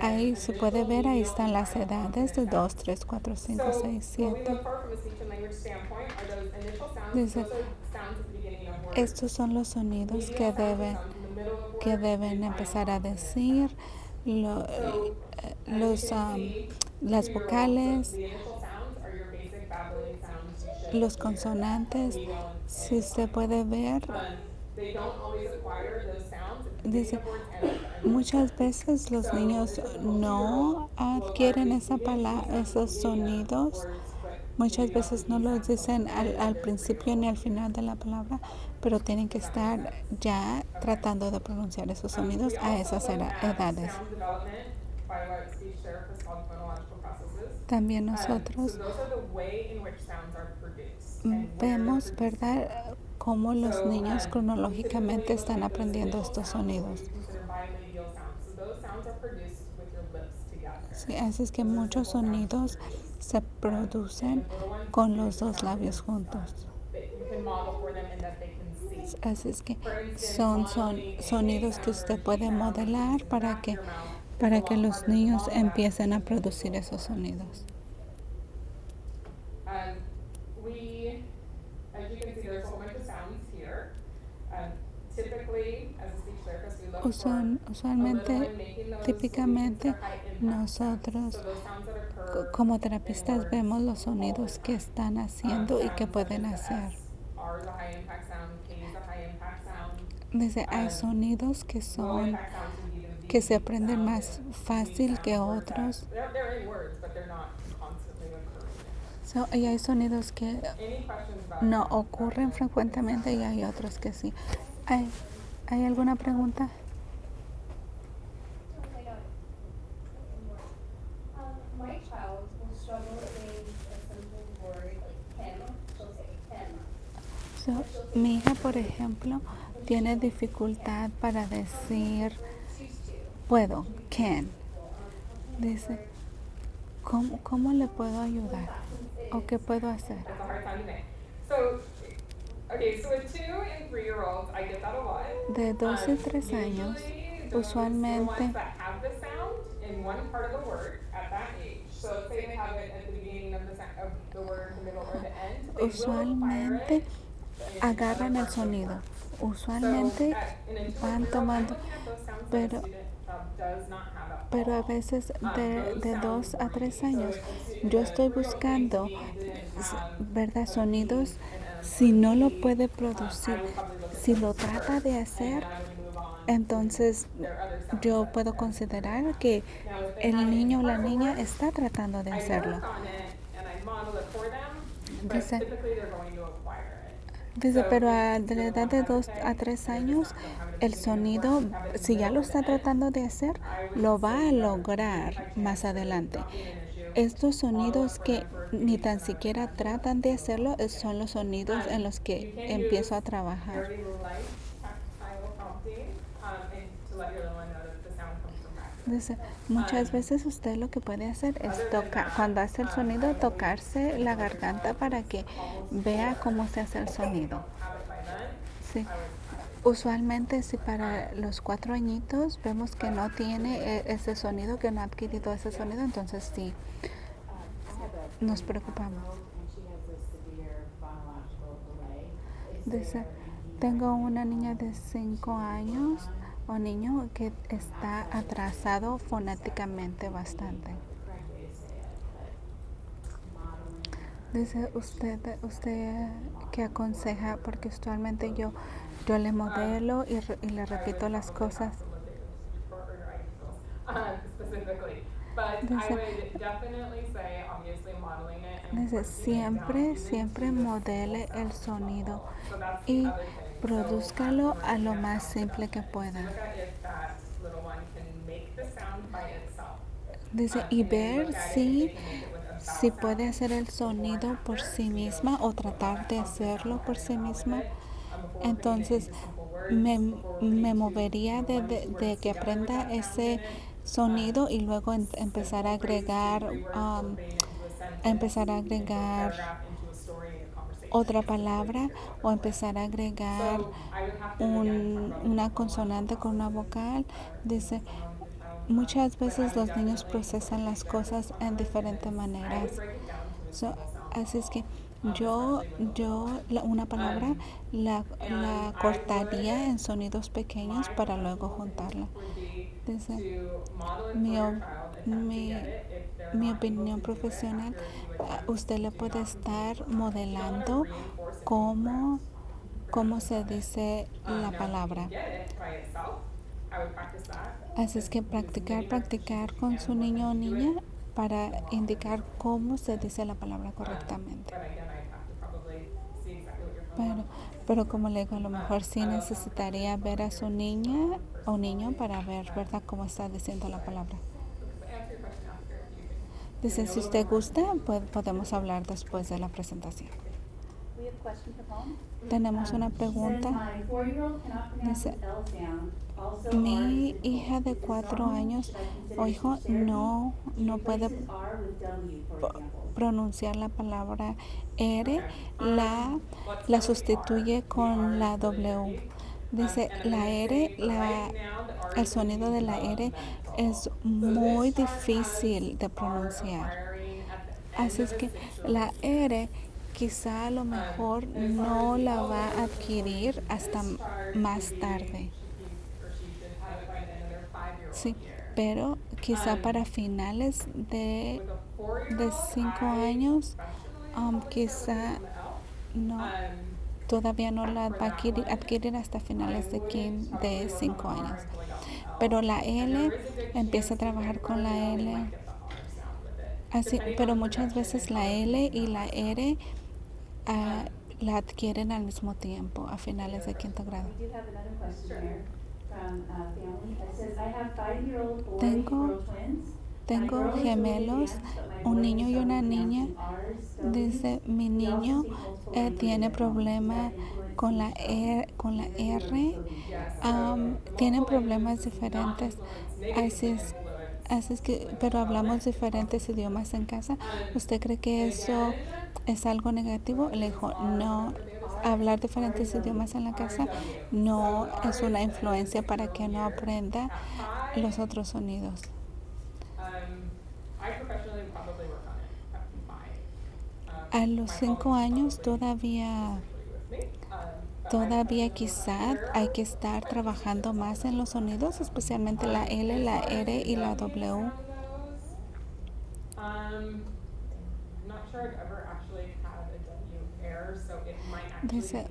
Ahí se puede ver, ahí están las edades de 2, 3, 4, 5, 6, 7. Dice, estos son los sonidos que deben empezar a decir, las vocales, los consonantes. Si se puede ver, dice, muchas veces los niños no adquieren esos sonidos. Muchas veces no los dicen al principio ni al final de la palabra, pero tienen que estar ya tratando de pronunciar esos sonidos a esas edades. También nosotros vemos, ¿verdad?, cómo los niños cronológicamente están aprendiendo estos sonidos. Sí, así es que muchos sonidos se producen con los dos labios juntos. Así es que son sonidos que usted puede modelar para que los niños empiecen a producir esos sonidos. Típicamente, nosotros como terapistas vemos los sonidos que están haciendo y que pueden hacer. Dice, hay sonidos que se aprenden más fácil que otros. Y hay sonidos que no ocurren frecuentemente y hay otros que sí. ¿Hay alguna pregunta? My child will struggle with a simple word like can, she'll say can. Mi hija, por ejemplo, tiene dificultad para decir puedo, can. Dice, ¿cómo le puedo ayudar? ¿O qué puedo hacer? De 2 y 3 años, usualmente agarran el sonido. Usualmente van tomando, pero a veces de 2 a 3 años. Yo estoy buscando, ¿verdad?, sonidos. Si no lo puede producir, si lo trata de hacer, entonces there are other sounds yo that- puedo that- considerar que Now, if they el have niño o la part of niña work, está tratando de I hacerlo. work on it and I model it for them, but Dice- typically they're going to acquire it. Dice, So pero if de la you're edad the de one 2 having a a 3 tag, años, and you're not el having a sonido, beginning of work, si ya lo have it in está the middle tratando de hacer, I would lo say va a that lograr by chance más it would adelante. not be an issue. Estos sonidos Follow que up with them for a few ni weeks tan and I would siquiera imagine tratan de hacerlo son los sonidos en los You que can empiezo a use trabajar. very light tactile prompting, and to let your little one know that the sound comes from back here. Dice, muchas veces usted lo que puede hacer es tocar, cuando hace el sonido, tocarse la garganta para que vea cómo se hace el sonido. Have it by then, Sí. I would Usualmente si para los 4 añitos vemos que no tiene ese sonido, que no ha adquirido ese sonido, entonces sí, nos preocupamos. Dice, tengo una niña de 5 años o niño que está atrasado fonéticamente bastante. Dice usted qué aconseja, porque usualmente yo le modelo y le repito las cosas. specifically. But I Dice- would definitely say, obviously, modeling it and Dice, breaking it down even siempre to the modele simple el sound sonido level. So that's the y other thing. produzcalo So, a lo looking at más sound simple que production. pueda. So look at if that little one can make the sound by itself. Dice, y And then ver look at it if si they can make it with a vowel si sound puede hacer el before and sonido por after. sí misma o tratar de hacerlo por sí misma. Entonces me movería de que aprenda ese sonido y luego empezar a agregar otra palabra o empezar a agregar una consonante con una vocal. Dice, muchas veces los niños procesan las cosas en diferentes maneras. Así es que una palabra la cortaría en sonidos pequeños para luego juntarla. Dice, mi opinión profesional, usted le puede estar modelando cómo se dice la palabra. Así es que practicar con su niño o niña para indicar cómo se dice la palabra correctamente. Pero como le digo, a lo mejor sí necesitaría ver a su niña o niño para ver, ¿verdad?, cómo está diciendo la palabra. Dice, si usted gusta, podemos hablar después de la presentación. We have a question for Paul. Tenemos una She pregunta. says, my 4-year-old cannot pronounce Dice, the L sound. Also, R mi is hija de difficult. 4 Is it normal? años Should I consider o hijo speech therapy? no She puede replaces R with W, for example. pronunciar la palabra R, la sustituye con la W. Dice, la R, el sonido de la R es muy difícil de pronunciar. Así es que la R quizá a lo mejor no la va a adquirir hasta más tarde. Sí, pero quizá para finales de 5 años, quizá no, todavía no la va a adquirir hasta finales de 5 años. Pero la L, empieza a trabajar con la L. Así, pero muchas veces la L y la R la adquieren al mismo tiempo, a finales de 5º grado. We do have another question here from a family. It says, I have 5-year-old boy Tengo- girl twins. Tengo My girl is really gemelos, advanced, but my un boy niño y is una struggling niña. pronouncing R's, Dice, mi W's. He also niño speaks multiple languages tiene at home. problema Does that influence con la speech R, tienen problemas diferentes. Así es que, pero hablamos diferentes idiomas en casa. ¿Usted cree que eso es algo negativo? Le dijo, no, hablar diferentes idiomas en la casa no es una influencia para que no aprenda los otros sonidos. A los 5 años todavía quizá hay que estar trabajando más en los sonidos, especialmente la L, la R y la W. Dice,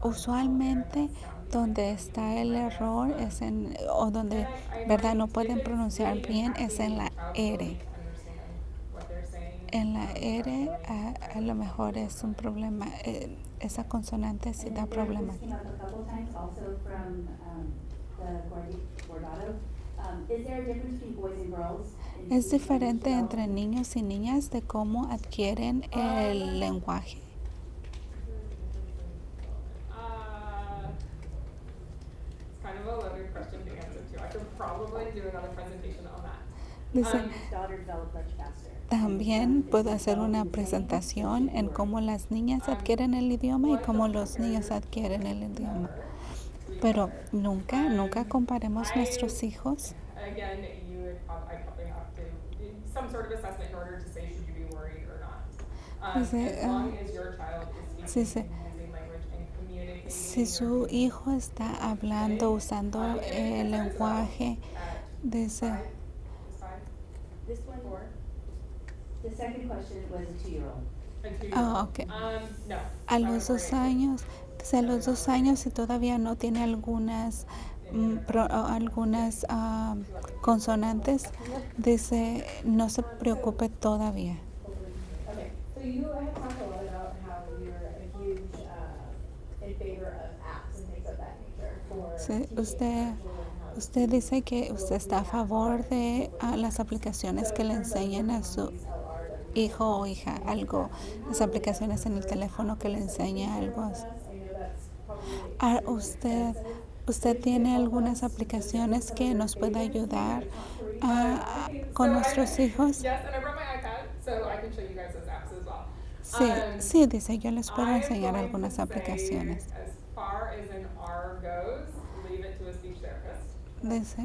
usualmente donde está el error es o donde, verdad, no pueden pronunciar bien es en la R. En la R a lo mejor es un problema, esa consonante sí And da then problemas. this came up a couple times also from, Bordado. Is there a difference between boys and girls? in Es speech language diferente entre development? niños y niñas de cómo adquieren el lenguaje. It's kind of a loaded question to answer too. I could probably do another presentation on that. Dice, His daughter developed much faster. también Is puedo he hacer una developing the same? presentación en cómo las niñas adquieren el idioma y cómo los niños adquieren el idioma. Pero nunca comparemos nuestros hijos. Again, I probably have to do some sort of assessment in order to say should you be worried or not. Dice, As long as your child is sí, speaking and using language and communicating. Si su hijo está hablando, usando el lenguaje, dice, This one, the second question was a 2-year-old. ok. No. A los 2 años, dice, a los 2 años si todavía no tiene algunas consonantes, dice, no se preocupe todavía. Okay, so you have talked a lot about how you're a huge, in favor of apps and things of that nature for Sí, teaching usted dice que usted está a favor de las aplicaciones que le enseñan a su hijo o hija algo, las aplicaciones en el teléfono que le enseña algo. ¿Usted tiene algunas aplicaciones que nos pueda ayudar con nuestros hijos? Yes, and I brought my iPad, so I can show you guys those apps as Sí, well. sí, dice, yo les puedo I'm enseñar going algunas to say, aplicaciones. as far as an R goes, leave it to a speech therapist. Dice,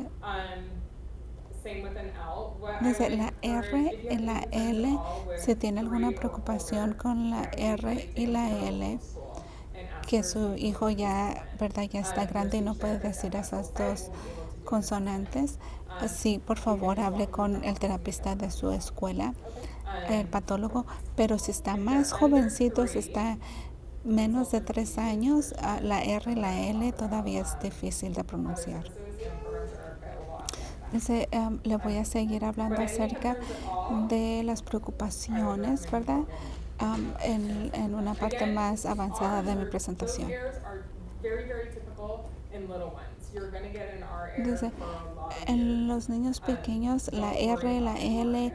Same with an L. What I dice would la encourage, R if you y have la concerns L, at all with si tiene alguna 3 or preocupación older, con la I would R usually y take la them to L, the school and ask que for su speech hijo ya, therapist verdad, ya está assessment. grande y no Their puede speech decir therapist esas at that dos point will be able to do that. consonantes. Sí, por favor, hable con el terapista de su escuela, el patólogo, pero si está más jovencito, si está menos de 3 años, la R y la L todavía es difícil de pronunciar. Dice, le voy a seguir hablando acerca de las preocupaciones, ¿verdad? En una parte más avanzada de mi presentación. Dice, en los niños pequeños la R y la L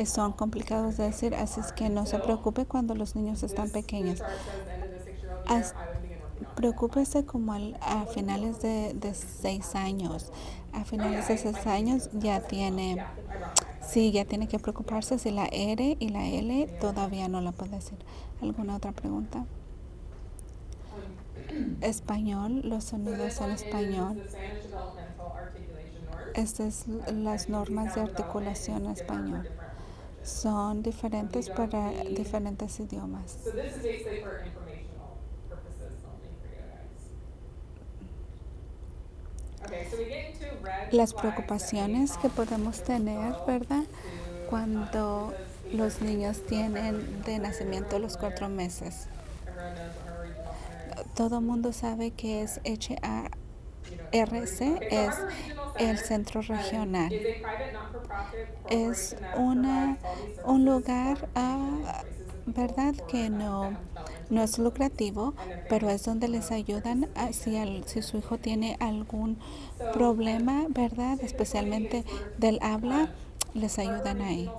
son complicados de decir, así es que no se preocupe cuando los niños están pequeños. Preocúpese como a finales de 6 años. A finales de 6 años ya tiene que preocuparse si la R y la L todavía no la puede decir. ¿Alguna otra pregunta? Español, los sonidos en español. Estas son las normas de articulación en español. Son diferentes para diferentes idiomas. Las preocupaciones que podemos tener, ¿verdad? Cuando los niños tienen de nacimiento los 4 meses. Todo mundo sabe que es HRC, es el centro regional. Es un lugar, ¿verdad? Que no es lucrativo, pero es donde les ayudan si su hijo tiene algún problema, ¿verdad? Especialmente del habla, les ayudan ahí.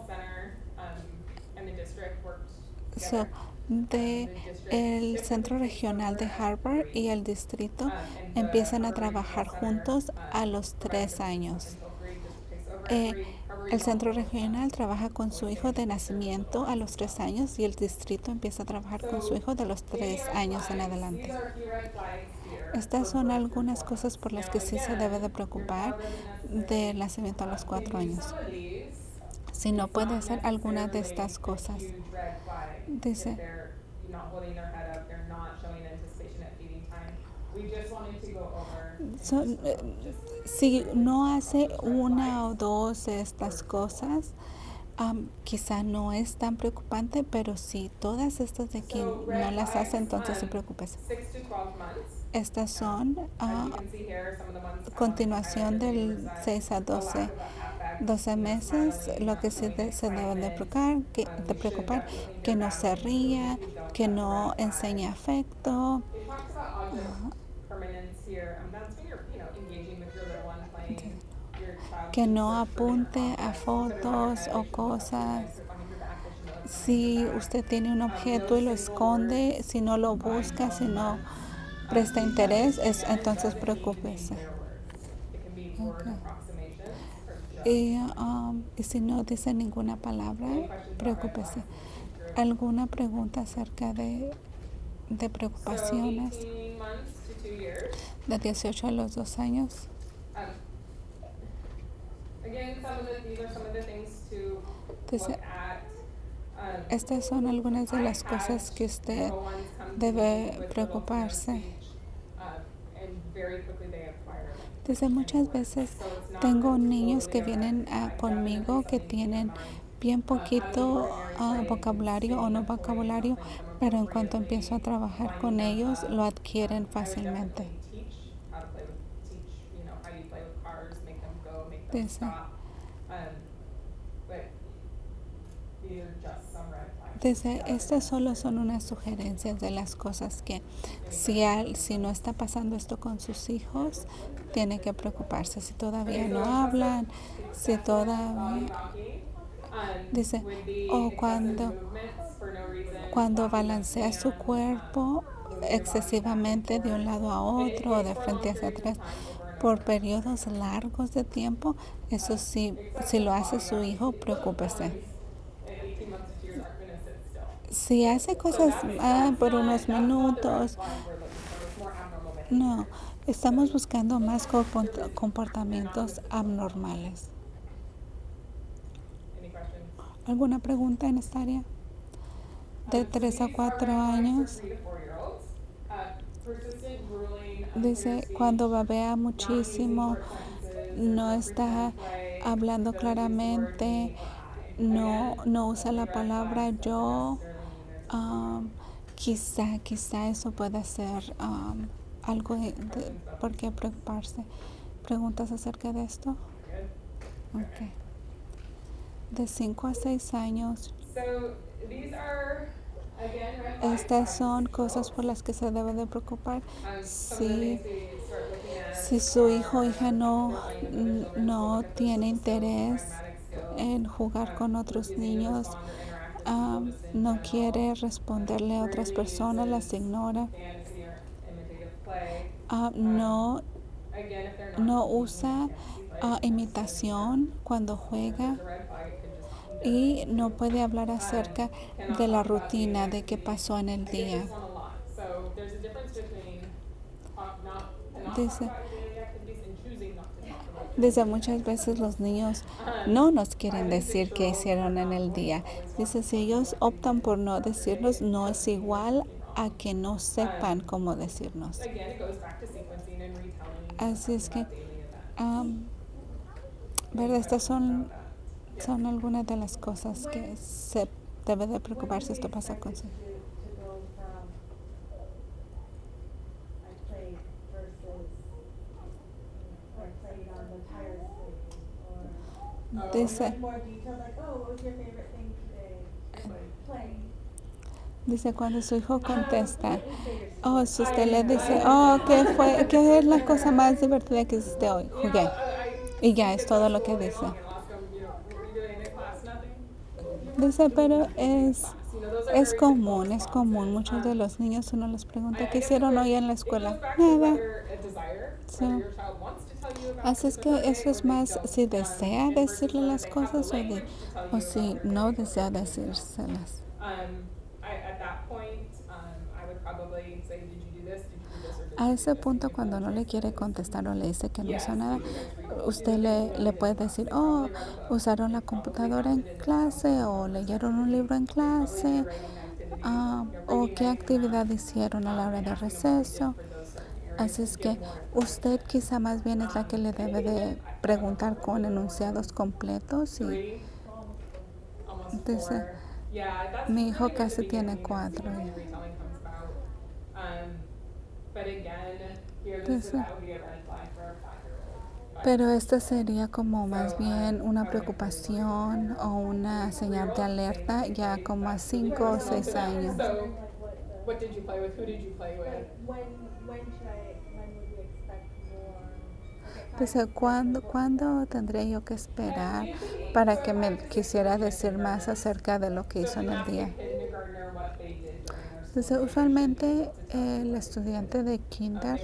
El centro regional de Harvard y el distrito empiezan a trabajar juntos a los 3 años. El centro regional trabaja con su hijo de nacimiento a los 3 años y el distrito empieza a trabajar con su hijo de los 3 años en adelante. Estas son algunas cosas por las que sí se debe de preocupar del nacimiento a los 4 años. Si no puede hacer alguna de estas cosas, dice, si no hace 1 o 2 de estas cosas, quizá no es tan preocupante, pero si todas estas de aquí no las hace, entonces se preocupe. Estas son As you can see here, some of the ones continuación del represent 6 a the 12, lack of affect, 12 meses, smiling, lo not que sí showing se deben de excitement. We should preocupar, definitely que hear no back se when ría, we don't que have the no red flag. enseñe afecto, It talks about object permanence here. That's when you're, engaging with your little one, playing. Your child que should no search for different apunte a objects. Put it on your fotos head, o they should look up to your head, cosas. put it behind your back, they should know it's behind your Si back. usted tiene un objeto No y lo single esconde, words si no lo by busca, si telling no them. presta Again, interés, it entonces doesn't need to preocúpese. be their words. It can be word Okay. approximations or just. Y si no dice ninguna palabra, Any questions about red preocúpese. flags in the future? ¿Alguna pregunta acerca de So preocupaciones 18 months to 2 years. de 18 a los 2 años? Again, these are some of the things to Dice, look at. estas son algunas de las cosas que usted debe preocuparse. Dice, muchas veces tengo niños que vienen conmigo que tienen bien poquito vocabulario o no vocabulario, pero en cuanto empiezo a trabajar con ellos, lo adquieren fácilmente. Dice, estas solo son unas sugerencias de las cosas que si no está pasando esto con sus hijos, tiene que preocuparse. Si todavía no hablan, si todavía... Dice, o cuando balancea su cuerpo excesivamente de un lado a otro o de frente hacia atrás por periodos largos de tiempo, eso sí, si lo hace su hijo, preocúpese. Si hace cosas por unos minutos, no, estamos buscando más comportamientos abnormales. ¿Alguna pregunta en esta área? De 3 a 4 años. Dice, cuando babea muchísimo, no está hablando claramente, no usa la palabra yo, quizá eso puede ser algo por qué preocuparse. ¿Preguntas acerca de esto? Okay. De 5 a 6 años. Estas son cosas por las que se debe de preocupar. Si su hijo o hija no tiene interés en jugar con otros niños, no quiere responderle a otras personas, las ignora, no usa imitación cuando juega y no puede hablar acerca de la rutina de qué pasó en el día. Dice muchas veces los niños no nos quieren decir qué hicieron en el día. Dice, si ellos optan por no decirnos, no es igual a que no sepan cómo decirnos. Así es que, ¿verdad? Estas son algunas de las cosas que se debe de preocupar si esto pasa con su. Dice cuando su hijo contesta, si usted le dice, ¿qué es la cosa más divertida que hiciste hoy? Jugué. Y ya es todo lo que dice. Dice, pero es común. Muchos de los niños uno les pregunta, ¿qué hicieron hoy en la escuela? Nada. Así es que eso es más si desea decirle las cosas o si no desea decírselas. A ese punto, cuando no le quiere contestar o le dice que no hizo nada, usted le puede decir, usaron la computadora en clase o leyeron un libro en clase, o qué actividad hicieron a la hora de receso. Así es que usted quizá más bien es la que le debe de preguntar con enunciados completos. Y dice, mi hijo casi tiene 4. But again, here Dice, that would be a red flag for a 5-year-old. But- pero esto sería como más bien una preocupación o una señal de alerta ya como a 5 o 6 años. So, what did you play with? Who did you play with? Like, when would we expect more? Like, Dice, ¿cuándo tendré yo que esperar para que me quisiera decir más acerca de lo que hizo en el día? Kindergartner what they did during their Dice, usualmente el estudiante de kinder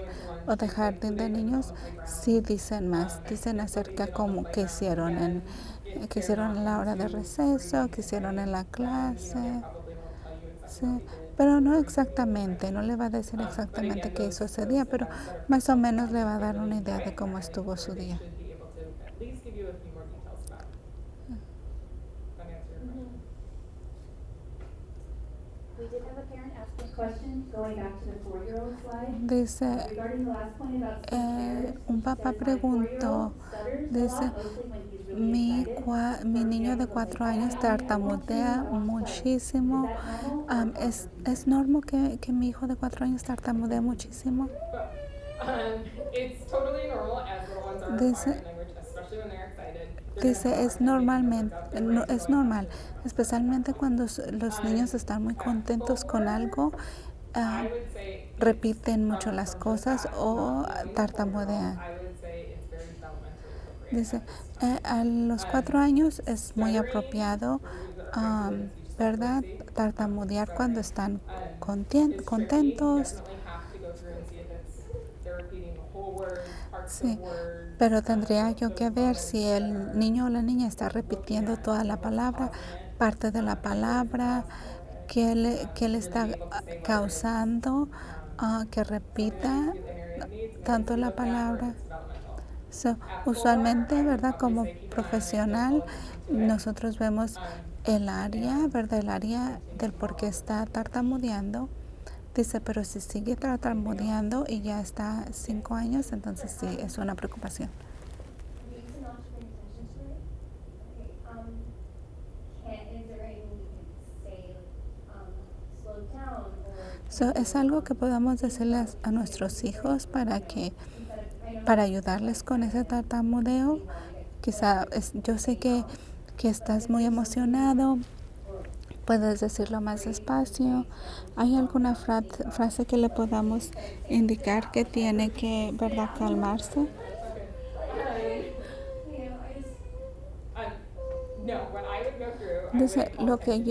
o de jardín de niños sí dicen más, dicen acerca como que hicieron en la hora de receso, que hicieron en la clase. Sí, pero no exactamente, no le va a decir exactamente qué hizo ese día, pero más o menos le va a dar una idea de cómo estuvo su día. should be able to at least give you a few more details about it. That answer your question? We did have a parent ask a question, going back to the 4-year-old slide. Dice, Regarding the last point about speech un papá preguntó, dice, mi niño de 4 años tartamudea muchísimo. ¿Es normal que mi hijo de 4 años tartamudea muchísimo? It's totally normal as little ones are Dice- acquiring language, especially when they're excited. Dice, es normal, especialmente cuando los niños están muy contentos con algo, I would say repiten mucho las cosas o tartamudean. I would say it's very developmentally appropriate. Dice, a los 4 años es muy apropiado, ¿verdad? Tartamudear cuando están contentos. Definitely have to go through and see if they're repeating the whole word, parts Sí, of words. pero tendría yo que ver si el niño o la niña está repitiendo toda la palabra, parte de la palabra, qué le está causando que repita tanto la palabra. So, usualmente, ¿verdad? Como profesional, nosotros vemos el área, ¿verdad? El área del por qué está tartamudeando. Dice, pero si sigue tartamudeando y ya está 5 años, entonces sí, es una preocupación. Reason not to pay attention to it? Okay, is there anything you can say, slow down or? So, es algo que podamos decirles a nuestros hijos para ayudarles con ese tartamudeo. Quizá, yo sé que estás muy emocionado, puedes decirlo más despacio. ¿Hay alguna frase que le podamos indicar que tiene que, ¿verdad?, calmarse? No, what I would go through, Dice, lo que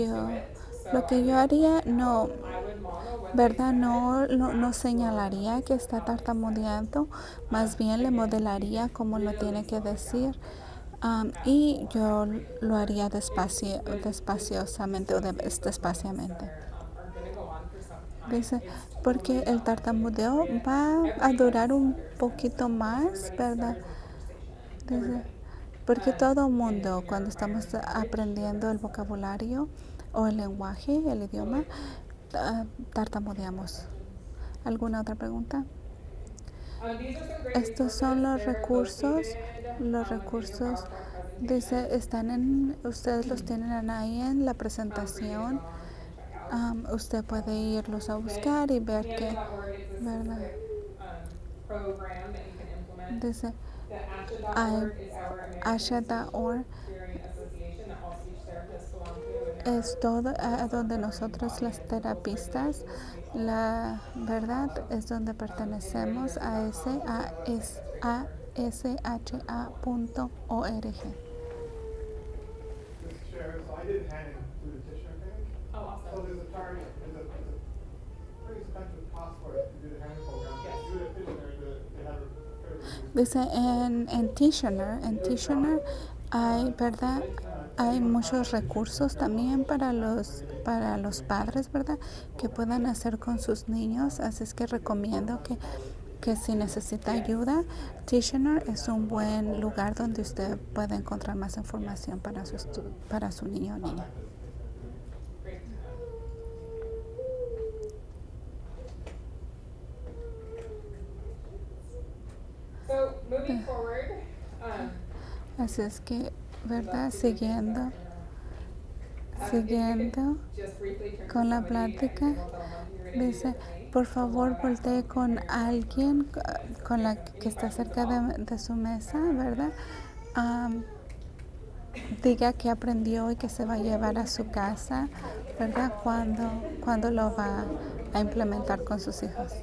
yo haría, no, I would model what ¿verdad? No señalaría que está tartamudeando, más bien le modelaría cómo lo tiene que decir. Y yo lo haría despaciosamente o despaciamente. are gonna go on for some time. Dice, porque el tartamudeo va a durar un poquito más, ¿verdad? Dice, porque todo mundo, cuando estamos aprendiendo el vocabulario o el lenguaje, el idioma, tartamudeamos. ¿Alguna otra pregunta? These are some great Estos son los They're recursos. located, Los in your recursos, PowerPoint dice, ustedes los tienen ahí en la presentación. Usted puede irlos a buscar y ver que, ¿verdad? Program that you can implement. Dice, The hay ASHA.org is our American ASHA.org Hearing Association that all speech therapists belong to. And es todo a donde nosotros las terapistas, la verdad es donde pertenecemos a ASHA.org. Mr. Chair, so I did hand it to the petitioner page. Oh, awesome. So there's a pretty expensive cost for it to do the hand program. Yes. To do the petitioner, they have a fairly Dice, en Tishner hay, ¿verdad? Hay muchos recursos también para los padres, ¿verdad?, que puedan hacer con sus niños. Así es que recomiendo que si necesita ayuda, Tishner es un buen lugar donde usted puede encontrar más información para su niño o niña. great to know. So moving forward, Así es que, ¿verdad? Siguiendo Siguiendo just briefly turn to con la somebody and plática, you know, tell them what you're gonna do dice, differently. por favor voltee con alguien con la que está cerca de su mesa, ¿verdad? Diga que aprendió y que se va a llevar a su casa, ¿verdad? Cuando lo va a implementar con sus hijos.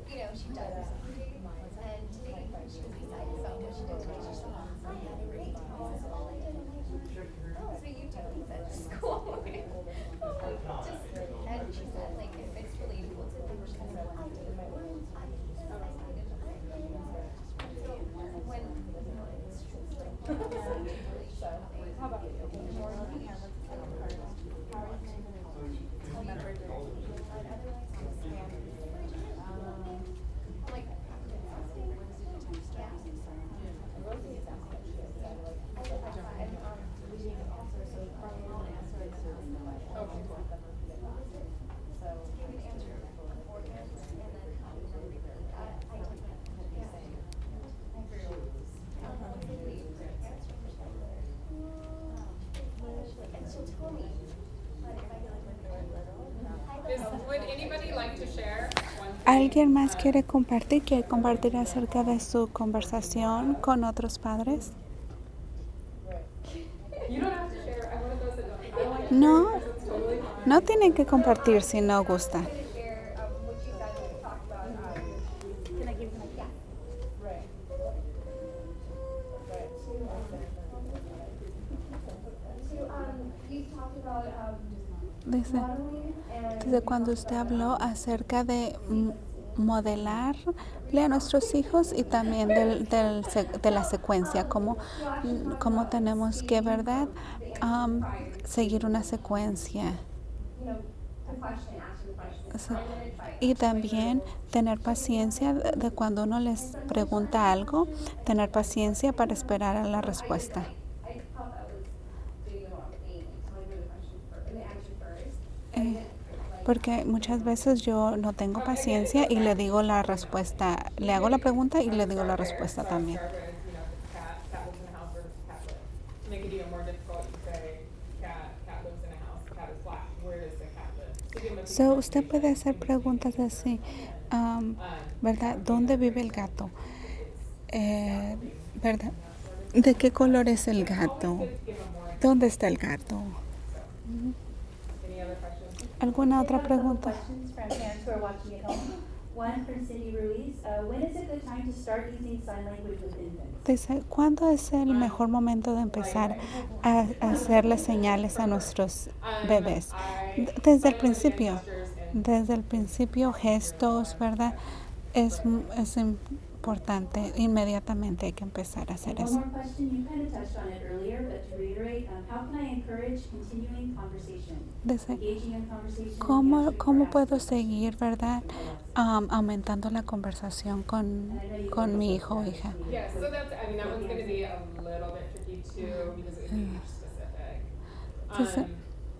You know, she does something, and today she was excited about what she did today. She's like, oh, yeah, great. Oh, that's all I did. And I'm like, oh, so you do things at school. And she said, like, if it's relatable to them, she said, I did my words, I did this, I did that. So when, you know, it's just like, how about you? More engaged. Would anybody like to share one thing? ¿Alguien más quiere compartir acerca de su conversación con otros padres? You don't have to share. I want to go sit down. I don't like No, sharing because it's totally fine. no tienen que compartir si no gusta. Share what you guys have talked about. Can I give you my yeah? You talked about modeling and Desde cuando usted habló acerca de modelarle a nuestros hijos y también de la secuencia, cómo tenemos que, ¿verdad? Seguir una secuencia. you know, the question, asking questions. Sí. I'm gonna try. Y también tener paciencia de cuando uno les pregunta algo, tener paciencia para esperar a la respuesta. I thought that was doing the wrong thing, telling her the question first, the answer first. Porque muchas veces yo no tengo paciencia y le digo la respuesta, le hago la pregunta y le digo la respuesta también. Start with, you know, if cat lives in a house versus cat lives. To make it even more difficult, you say cat lives in a house, cat is black. Where does the cat live? To give them a So, usted puede hacer preguntas así, ¿verdad? ¿Dónde vive el gato? ¿Verdad? ¿De qué color es el gato? ¿Dónde está el gato? Any other questions? ¿Alguna otra pregunta? Questions from parents who are watching at home. One from Cindy Ruiz. When is a good time to start using sign language with infants? Dice, ¿cuándo es el mejor momento de empezar a hacerle señales a nuestros bebés? Desde el principio. Desde el principio, gestos, ¿verdad? Es importante. Inmediatamente hay que empezar a hacer One eso. more question. You kind of touched on it earlier, but to reiterate, how can I encourage continuing conversation? Dice, Engaging in conversation. ¿cómo answering or puedo asking seguir, verdad? Aumentando la conversación con mi hijo o hija. Yeah, so that's, I mean, that one's gonna be a little bit tricky too, because it would be age specific. Dice-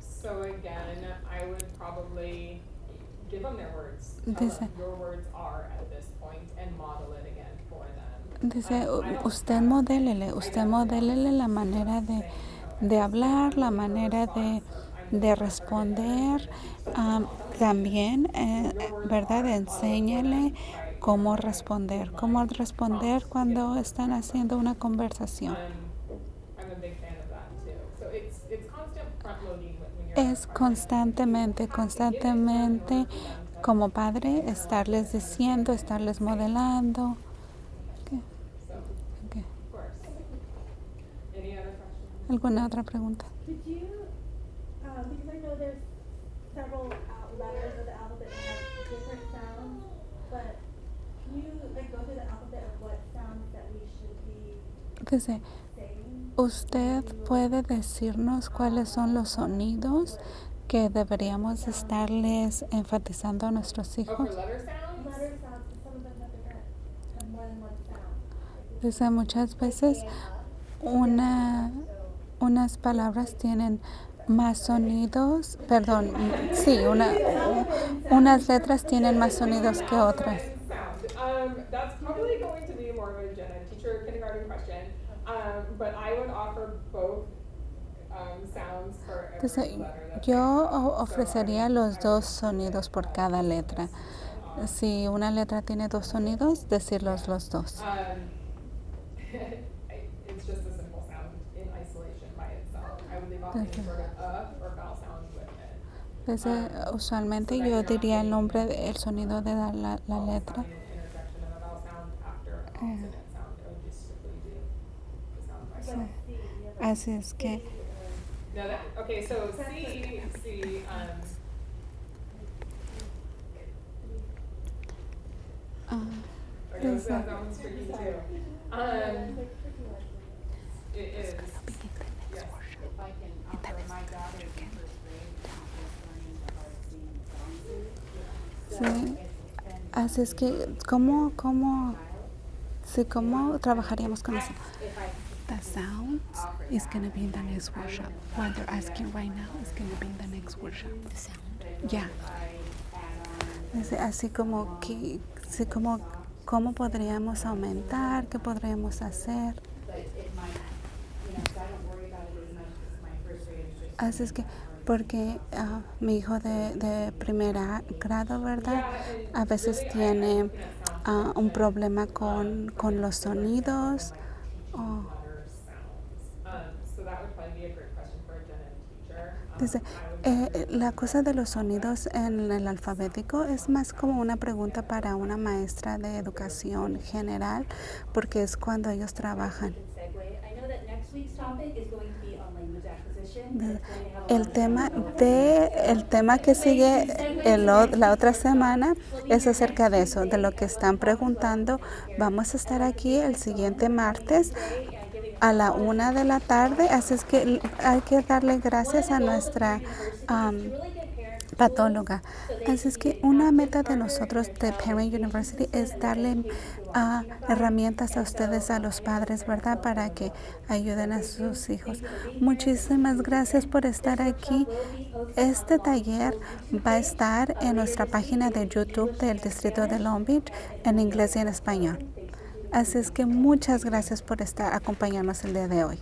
So again, I would probably give them their words. Tell Dice- them your words are at this point and model it again for them. Dice, I don't usted have- modélele la manera de hablar, la manera de responder. También, ¿verdad? Enséñale cómo responder cuando están haciendo una conversación. I'm a big fan of that too. So it's constant front loading when you're. Es constantemente, como padre, estarles diciendo, estarles modelando. Okay. Okay. Of course. Any other questions? ¿Alguna otra pregunta? Could you, because I know there's several letters of the alphabet that have different sounds, but can you like go through the alphabet of what sounds that we should be Dice, saying? ¿usted puede decirnos cuáles son los sonidos que deberíamos estarles enfatizando a nuestros Oh, for hijos? letter sounds? Letter sounds, some of them have different, have more than one sound. Entonces, muchas veces unas palabras tienen más sonidos, perdón, sí, unas letras tienen más sonidos que otras. That's probably going to be more of a gen ed teacher kindergarten question. But I would offer both sounds for every Entonces, letter that yo they have. ofrecería los dos sonidos por cada letra. Si una letra tiene dos sonidos, decirlos los dos. It's just a simple sound in isolation by itself. I would leave off any sort of or vowel sound with it. Entonces, usualmente yo diría el nombre, el sonido de la letra. Interjection of a vowel sound after a consonant sound. It would just strictly be the sound by itself. Así es que No, okay, so C, I know Yes, that one's tricky too. It is, yes. If I can offer my daughter in first grade, just learning the hard singing songs. sí. Así es que, ¿cómo trabajaríamos con eso? The sounds is going to be in the next workshop. What they're asking right now is going to be in the next workshop. The sound. Yeah. Así como que, sí, como, ¿cómo podríamos aumentar? ¿Qué podríamos hacer? Así es que, porque mi hijo de primer grado, ¿verdad? A veces tiene un problema con los sonidos. So that would probably be a great question for a gen ed teacher. Dice, la cosa de los sonidos en el alfabético es más como una pregunta para una maestra de educación general, porque es cuando ellos trabajan. El tema que sigue la otra semana es acerca de eso, de lo que están preguntando. Vamos a estar aquí el siguiente martes a la 1 de la tarde, así es que hay que darle gracias a nuestra patóloga. Así es que una meta de nosotros de Parent University es darle herramientas a ustedes, a los padres, ¿verdad? Para que ayuden a sus hijos. Muchísimas gracias por estar aquí. Este taller va a estar en nuestra página de YouTube del Distrito de Long Beach en inglés y en español. Así es que muchas gracias por acompañarnos el día de hoy.